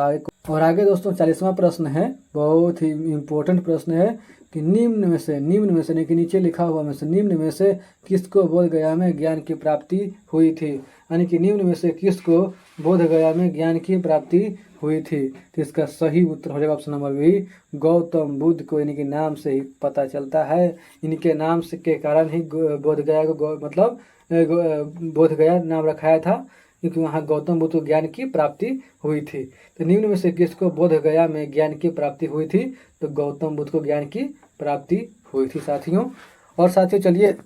आगे दोस्तों 40वां प्रश्न है, बहुत ही इम्पोर्टेंट प्रश्न है कि निम्न में से यानी कि नीचे लिखा हुआ में से निम्न में से किसको बोध गया में ज्ञान की प्राप्ति हुई थी? यानी कि निम्न में से किसको बोध गया में ज्ञान की प्राप्ति हुई थी? तो इसका सही उत्तर हो जाएगा option number B, Gautam Buddha को। यानी कि नाम से ही पता चलता है, इनके नाम से के कारण ही बोध गया को मतलब बोध गया नाम रखाया था, क्योंकि वहाँ गौतम बुद्ध को ज्ञान की प्राप्ति हुई थी। तो निम्न में से किसको बोध गया में ज्ञान की प्राप्ति हुई थी? तो गौतम बुद्ध को ज्ञान की प्राप्ति हुई थी साथियों। और साथियों चलिए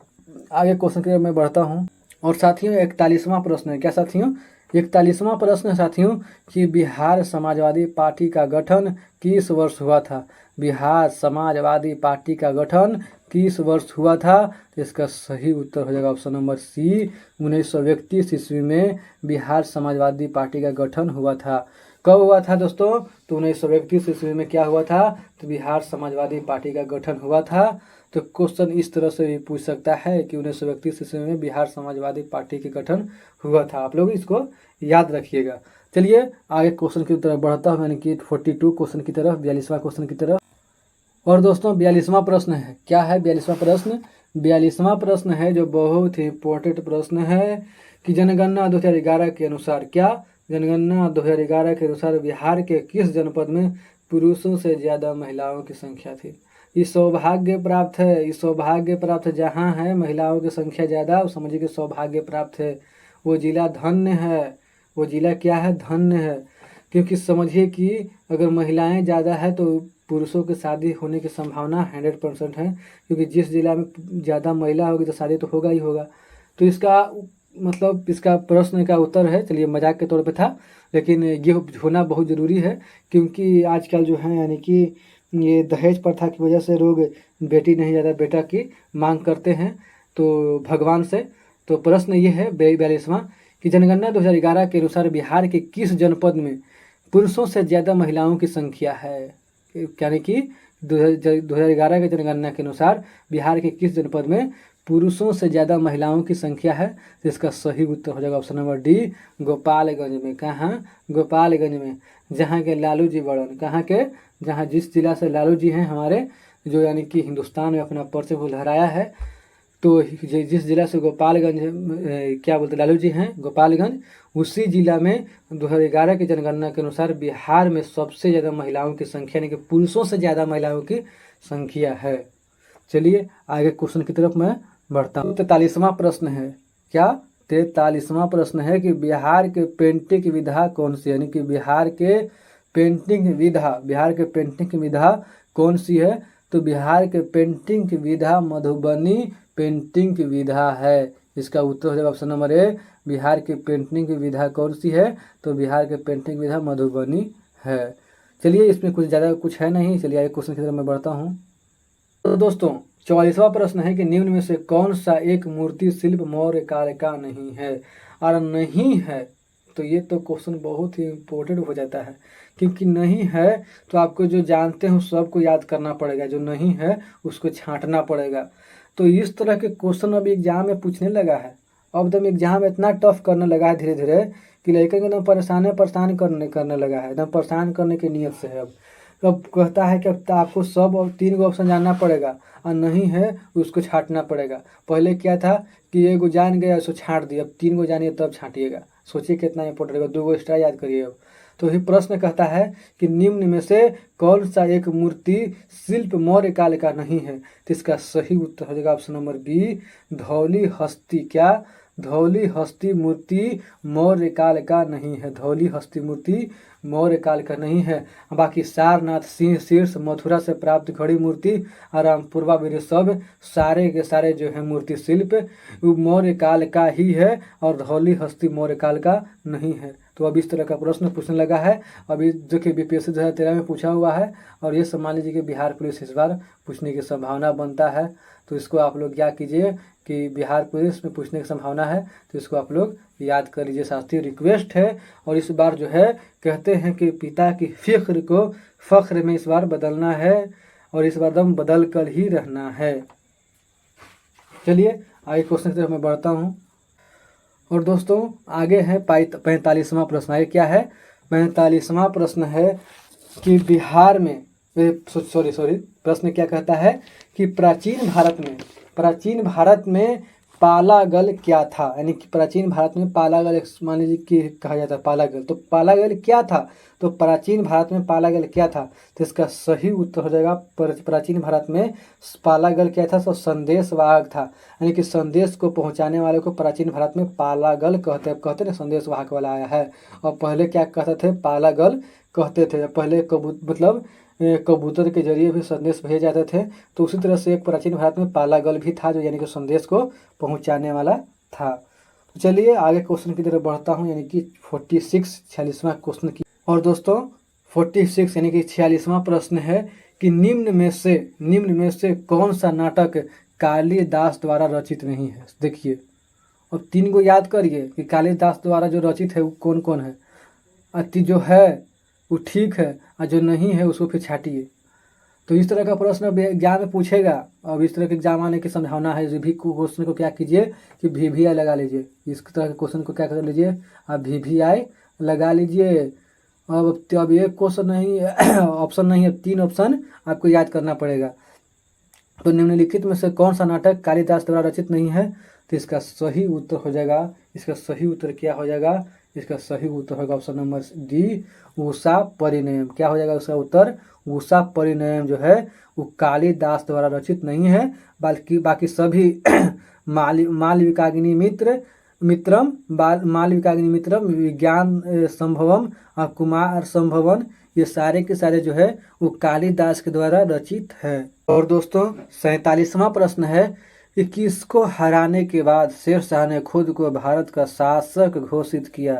आगे क्वेश्चन की ओर मैं बढ़ता हूँ। और साथियों 41वां प्रश्न है, क्या साथियों? 41वां प्रश्न है साथियों कि बिहार समाजवादी पार्टी का गठन किस वर्ष हुआ था? बिहार समाजवादी पार्टी का गठन किस वर्ष हुआ था? तो इसका सही उत्तर हो जाएगा ऑप्शन नंबर सी, 1931 ईस्वी में बिहार समाजवादी पार्टी का गठन हुआ था। कब हुआ था दोस्तों? तो 1931 ईस्वी में क्या हुआ था? तो बिहार समाजवादी पार्टी का गठन हुआ था। तो क्वेश्चन इस तरह से भी पूछ सकता है कि 1931 ईस्वी में बिहार समाजवादी पार्टी के गठन हुआ था। आप लोग इसको याद रखिएगा। चलिए आगे क्वेश्चन की तरफ बढ़ता हूँ, यानी कि 42 क्वेश्चन की तरफ, 42वां क्वेश्चन की तरफ। और दोस्तों 42वां प्रश्न है, क्या है 42वां प्रश्न? 42वां प्रश्न है जो बहुत ही इम्पोर्टेंट प्रश्न है कि जनगणना 2011 के अनुसार, क्या जनगणना 2011 के अनुसार बिहार के किस जनपद में पुरुषों से ज़्यादा महिलाओं की संख्या थी? ये सौभाग्य प्राप्त है जहाँ है महिलाओं की संख्या ज़्यादा, वो समझिए कि सौभाग्य प्राप्त है। वो जिला धन्य है, वो जिला क्या है? धन्य है। क्योंकि समझिए कि अगर महिलाएं ज़्यादा है तो पुरुषों की शादी होने की संभावना 100% है, क्योंकि जिस जिला में ज़्यादा महिला होगी तो शादी तो होगा ही होगा। तो इसका मतलब इसका प्रश्न का उत्तर है, चलिए मजाक के तौर पे था, लेकिन ये होना बहुत ज़रूरी है। क्योंकि आजकल जो है यानी कि ये दहेज प्रथा की वजह से लोग बेटी नहीं ज़्यादा बेटा की मांग करते हैं तो भगवान से। तो प्रश्न ये है 42वां कि जनगणना 2011 के अनुसार बिहार के किस जनपद में पुरुषों से ज़्यादा महिलाओं की संख्या है? यानी कि 2011 के जनगणना के अनुसार बिहार के किस जनपद में पुरुषों से ज़्यादा महिलाओं की संख्या है? तो इसका सही उत्तर हो जाएगा ऑप्शन नंबर डी, गोपालगंज में। कहाँ? गोपालगंज में, जहाँ के लालू जी बड़न, कहाँ के? जहाँ जिस जिला से लालू जी हैं हमारे, जो यानी कि हिंदुस्तान में अपना परचम को लहराया है, तो जिस जिला से गोपालगंज क्या बोलते लालू जी हैं, गोपालगंज, उसी जिला में 2011 की जनगणना के अनुसार बिहार में सबसे ज़्यादा महिलाओं की संख्या, यानी कि पुरुषों से ज़्यादा महिलाओं की संख्या है। चलिए आगे क्वेश्चन की तरफ मैं बढ़ता हूँ। 43वां प्रश्न है, क्या? 43वां प्रश्न है कि बिहार के पेंटिंग विधा कौन सी? यानी कि बिहार के पेंटिंग विधा कौन सी है? तो बिहार के पेंटिंग विधा मधुबनी पेंटिंग विधा है। इसका उत्तर हो जाएगा ऑप्शन नंबर ए, बिहार की पेंटिंग विधा कौन सी है? तो बिहार के पेंटिंग विधा मधुबनी है। चलिए इसमें कुछ ज़्यादा कुछ है नहीं, चलिए आगे क्वेश्चन की तरफ मैं बढ़ता हूँ। तो दोस्तों 44वां प्रश्न है कि निम्न में से कौन सा एक मूर्ति शिल्प मौर्य काल का नहीं है। और नहीं है तो ये तो क्वेश्चन बहुत ही इम्पोर्टेंट हो जाता है, क्योंकि नहीं है तो आपको जो जानते हो सबको याद करना पड़ेगा, जो नहीं है उसको छांटना पड़ेगा। तो इस तरह के क्वेश्चन अभी एग्जाम में पूछने लगा है। अब एकदम एग्जाम इतना टफ करने लगा है धीरे धीरे कि लड़के को एकदम परेशान करने लगा है, एकदम परेशान करने की नीयत से है। अब कहता है कि अब आपको सब और 3 गो ऑप्शन जानना पड़ेगा, और नहीं है उसको छांटना पड़ेगा। पहले क्या था कि एगो जान गया उसको छांट दिया, अब 3 गो जानिए तब छांटिएगा। सोचिए कितना इंपॉर्टेंट होगा, 2 गो एक्स्ट्रा याद करिए। अब तो ये प्रश्न कहता है कि निम्न में से कौन सा एक मूर्ति शिल्प मौर्य काल का नहीं है। तो इसका सही उत्तर हो जाएगा ऑप्शन नंबर बी, धौली हस्ती। क्या? धौली हस्ती मूर्ति मौर्य काल का नहीं है। धौली हस्ती मूर्ति मौर्य काल का नहीं है। बाकी सारनाथ, सिंह शीर्ष, मथुरा से प्राप्त खड़ी मूर्ति और रामपुरवा वीर सब सारे के सारे जो है मूर्ति शिल्प वो मौर्य काल का ही है, और धौली हस्ती मौर्य काल का नहीं है। तो अब इस तरह का प्रश्न पूछने लगा है। अभी जो कि बीपीएससी 2013 में पूछा हुआ है, और ये मान लीजिए कि बिहार पुलिस इस बार पूछने की संभावना बनता है। तो इसको आप लोग क्या कीजिए कि बिहार पुलिस में पूछने की संभावना है, तो इसको आप लोग याद कर लीजिए। शास्त्रीय रिक्वेस्ट है। और इस बार जो है कहते हैं कि पिता की फिक्र को फख्र में इस बार बदलना है, और इस बार दम बदल कर ही रहना है। चलिए आगे क्वेश्चन की तरफ मैं बढ़ता हूँ। और दोस्तों आगे है 45वां प्रश्न। आगे क्या है? 45वां प्रश्न है कि बिहार में सॉरी प्रश्न क्या कहता है कि प्राचीन भारत में पालागल क्या था। यानी कि प्राचीन भारत में पालागल मान लीजिए कि कहा जाता है पालागल, तो पालागल क्या था। तो प्राचीन भारत में पालागल क्या था, तो इसका सही उत्तर हो जाएगा प्राचीन भारत में पालागल क्या था, तो संदेशवाहक था। यानी कि संदेश को पहुंचाने वाले को प्राचीन भारत में पालागल कहते ना, संदेशवाहक वाला आया है। और पहले क्या कहते थे, पालागल कहते थे। पहले मतलब कबूतर के जरिए भी संदेश भेजे जाते थे। तो उसी तरह से एक प्राचीन भारत में पालागल भी था, जो यानी कि संदेश को पहुंचाने वाला था। तो चलिए आगे क्वेश्चन की तरफ बढ़ता हूं, यानी कि 46वां क्वेश्चन की। और दोस्तों 46 यानी कि 46वां प्रश्न है कि निम्न में से कौन सा नाटक कालिदास द्वारा रचित नहीं है। देखिए और 3 गो याद करिए कि कालिदास द्वारा जो रचित है वो कौन कौन है। अति जो है वो ठीक है, और जो नहीं है उसको फिर छाटिए। तो इस तरह का प्रश्न एग्जाम में पूछेगा। अब इस तरह के एग्जाम आने की संभावना है। भी क्वेश्चन को क्या कीजिए कि VVI लगा लीजिए। इस तरह के क्वेश्चन को क्या कर लीजिए, आप VVI लगा लीजिए। अब एक क्वेश्चन नहीं ऑप्शन नहीं है, 3 ऑप्शन आपको याद करना पड़ेगा। तो निम्नलिखित में से कौन सा नाटक कालिदास द्वारा रचित नहीं है। तो इसका सही उत्तर हो जाएगा, इसका सही उत्तर क्या हो जाएगा, इसका सही उत्तर होगा ऑप्शन नंबर डी, उषा परिणयम। क्या हो जाएगा उसका उत्तर, उषा परिणयम जो है वो कालिदास द्वारा रचित नहीं है, बल्कि बाकी सभी मालविकाग्नि मित्रम, विज्ञान संभवम और कुमार संभवन, ये सारे के सारे जो है वो कालिदास के द्वारा रचित है। और दोस्तों 47वां प्रश्न है कि किसको हराने के बाद शेरशाह ने खुद को भारत का शासक घोषित किया।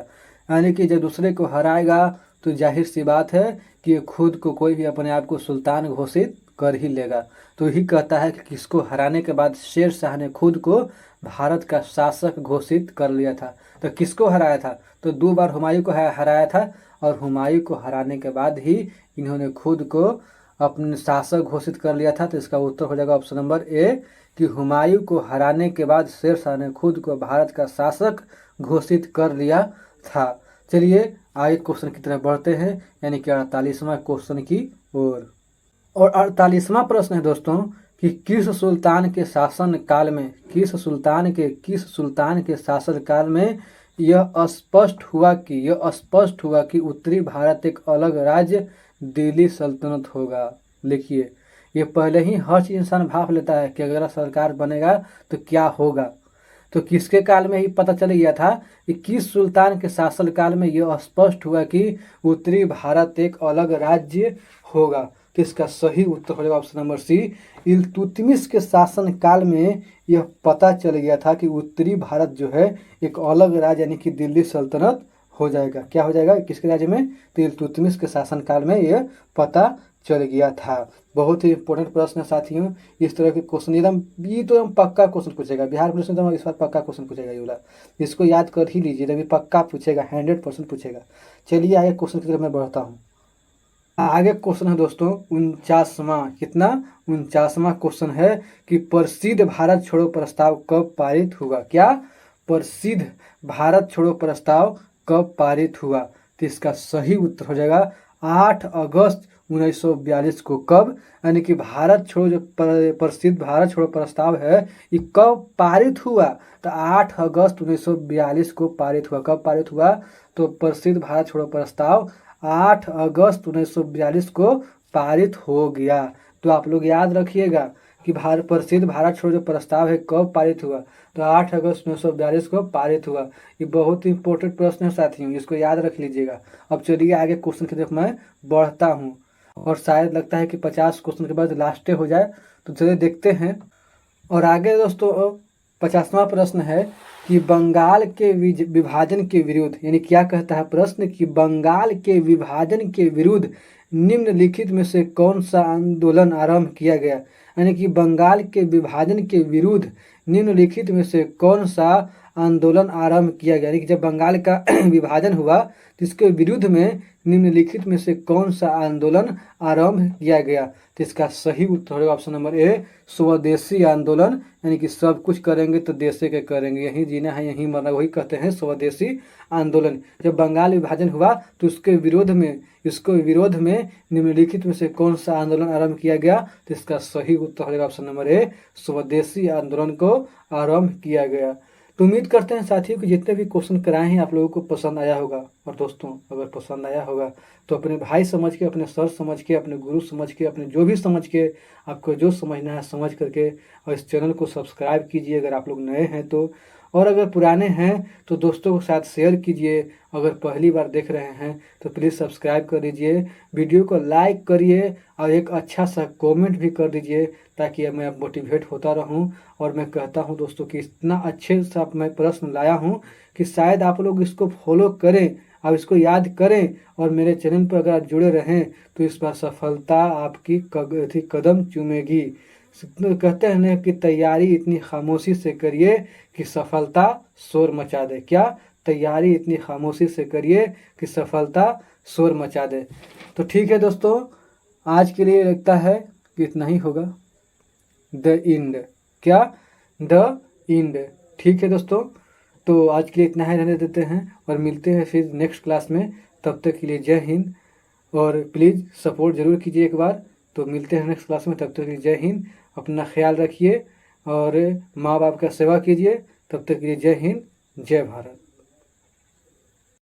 यानी कि जब दूसरे को हराएगा तो जाहिर सी बात है कि खुद को कोई भी अपने आप को सुल्तान घोषित कर ही लेगा। तो यही कहता है कि किसको हराने के बाद शेरशाह ने खुद को भारत का शासक घोषित कर लिया था। तो किसको हराया था, तो 2 बार हुमायूं को हराया था, और हुमायूं को हराने के बाद ही इन्होंने खुद को अपने शासक घोषित कर लिया था। तो इसका उत्तर हो जाएगा ऑप्शन नंबर ए कि हुमायूं को हराने के बाद शेरशाह ने खुद को भारत का शासक घोषित कर लिया था। चलिए आगे क्वेश्चन की तरफ बढ़ते हैं, यानी कि 48वां क्वेश्चन की ओर। और 48वां प्रश्न है दोस्तों कि किस सुल्तान के शासन काल में यह स्पष्ट हुआ कि उत्तरी भारत एक अलग राज्य दिल्ली सल्तनत होगा। लिखिए ये पहले ही हर चीज इंसान भाप लेता है कि अगर सरकार बनेगा तो क्या होगा। तो किसके काल में ही पता चल गया था कि किस सुल्तान के शासन काल में यह स्पष्ट हुआ कि उत्तरी भारत एक अलग राज्य होगा। तो इसका सही उत्तर हो जाएगा ऑप्शन नंबर सी, इल्तुतमिश के शासन काल में यह पता चल गया था कि उत्तरी भारत जो है एक अलग राज्य यानी कि दिल्ली सल्तनत हो जाएगा। क्या हो जाएगा? किसके राज्य में? तो इल्तुतमिश के शासनकाल में ये पता चल गया था। बहुत ही इंपॉर्टेंट प्रश्न है साथियों। इस तरह के क्वेश्चन एकदम, ये तो एकदम पक्का क्वेश्चन पूछेगा बिहार पुलिस में, तो इस बार पक्का क्वेश्चन पूछेगा ये वाला। इसको याद कर ही लीजिए, तभी पक्का पूछेगा, 100% पूछेगा। चलिए आगे क्वेश्चन की तरफ मैं बढ़ता हूँ। आगे क्वेश्चन है दोस्तों 49वां, कितना? 49वां क्वेश्चन है कि प्रसिद्ध भारत छोड़ो प्रस्ताव कब पारित हुआ? क्या? प्रसिद्ध भारत छोड़ो प्रस्ताव कब पारित हुआ? तो इसका सही उत्तर हो जाएगा 8 अगस्त 1942 को। कब? यानी कि भारत छोड़ो, जो प्रसिद्ध भारत छोड़ो प्रस्ताव है, ये कब पारित हुआ? तो 8 अगस्त 1942 को पारित हुआ। कब पारित हुआ? तो प्रसिद्ध भारत छोड़ो प्रस्ताव 8 अगस्त 1942 को पारित हो गया। तो आप लोग याद रखिएगा कि प्रसिद्ध भारत छोड़ो जो प्रस्ताव है कब पारित हुआ? तो 8 अगस्त 1942 को पारित हुआ। ये बहुत इंपॉर्टेंट प्रश्न है साथियों, इसको याद रख लीजिएगा। अब चलिए आगे क्वेश्चन की तरफ मैं बढ़ता हूँ, और शायद लगता है कि 50 क्वेश्चन के बाद लास्ट हो जाए, तो चलिए देखते हैं। और आगे दोस्तों 50वां प्रश्न है कि बंगाल के विभाजन के विरुद्ध, यानी क्या कहता है प्रश्न कि बंगाल के विभाजन के विरुद्ध निम्नलिखित में से कौन सा आंदोलन आरंभ किया गया? यानी कि बंगाल के विभाजन के विरुद्ध निम्नलिखित में से कौन सा आंदोलन आरंभ किया गया? यानी कि जब बंगाल का विभाजन हुआ तो इसके विरुद्ध में निम्नलिखित में से कौन सा आंदोलन आरंभ किया गया? तो इसका सही उत्तर होगा ऑप्शन नंबर ए, स्वदेशी आंदोलन। यानी कि सब कुछ करेंगे तो देश के करेंगे, यहीं जीना है यहीं मरना, वही कहते हैं स्वदेशी आंदोलन। जब बंगाल विभाजन हुआ तो इसके विरोध में निम्नलिखित में से कौन सा आंदोलन आरंभ किया गया? तो इसका सही उत्तर होगा ऑप्शन नंबर ए, स्वदेशी आंदोलन को आरंभ किया गया। तो उम्मीद करते हैं साथियों कि जितने भी क्वेश्चन कराए हैं आप लोगों को पसंद आया होगा। और दोस्तों अगर पसंद आया होगा तो अपने भाई समझ के, अपने सर समझ के, अपने गुरु समझ के, अपने जो भी समझ के, आपको जो समझना है समझ करके, और इस चैनल को सब्सक्राइब कीजिए अगर आप लोग नए हैं तो। और अगर पुराने हैं तो दोस्तों के साथ शेयर कीजिए। अगर पहली बार देख रहे हैं तो प्लीज़ सब्सक्राइब कर दीजिए, वीडियो को लाइक करिए और एक अच्छा सा कमेंट भी कर दीजिए, ताकि मैं मोटिवेट होता रहूं। और मैं कहता हूं दोस्तों कि इतना अच्छे से मैं प्रश्न लाया हूं कि शायद आप लोग इसको फॉलो करें, आप इसको याद करें, और मेरे चैनल पर अगर आप जुड़े रहें तो इस बार सफलता आपकी कदम चूमेगी। कहते हैं ना कि तैयारी इतनी खामोशी से करिए कि सफलता शोर मचा दे। क्या? तैयारी इतनी खामोशी से करिए कि सफलता शोर मचा दे। तो ठीक है दोस्तों, आज के लिए लगता है कि इतना ही होगा। The end. क्या? The end. ठीक है दोस्तों, तो आज के लिए इतना ही रहने देते हैं और मिलते हैं फिर नेक्स्ट क्लास में। तब तक के लिए जय हिंद, और प्लीज़ सपोर्ट ज़रूर कीजिए एक बार। तो मिलते हैं नेक्स्ट क्लास में, तब तक के लिए जय हिंद। अपना ख्याल रखिए और माँ बाप का सेवा कीजिए। तब तक के लिए जय हिंद, जय भारत।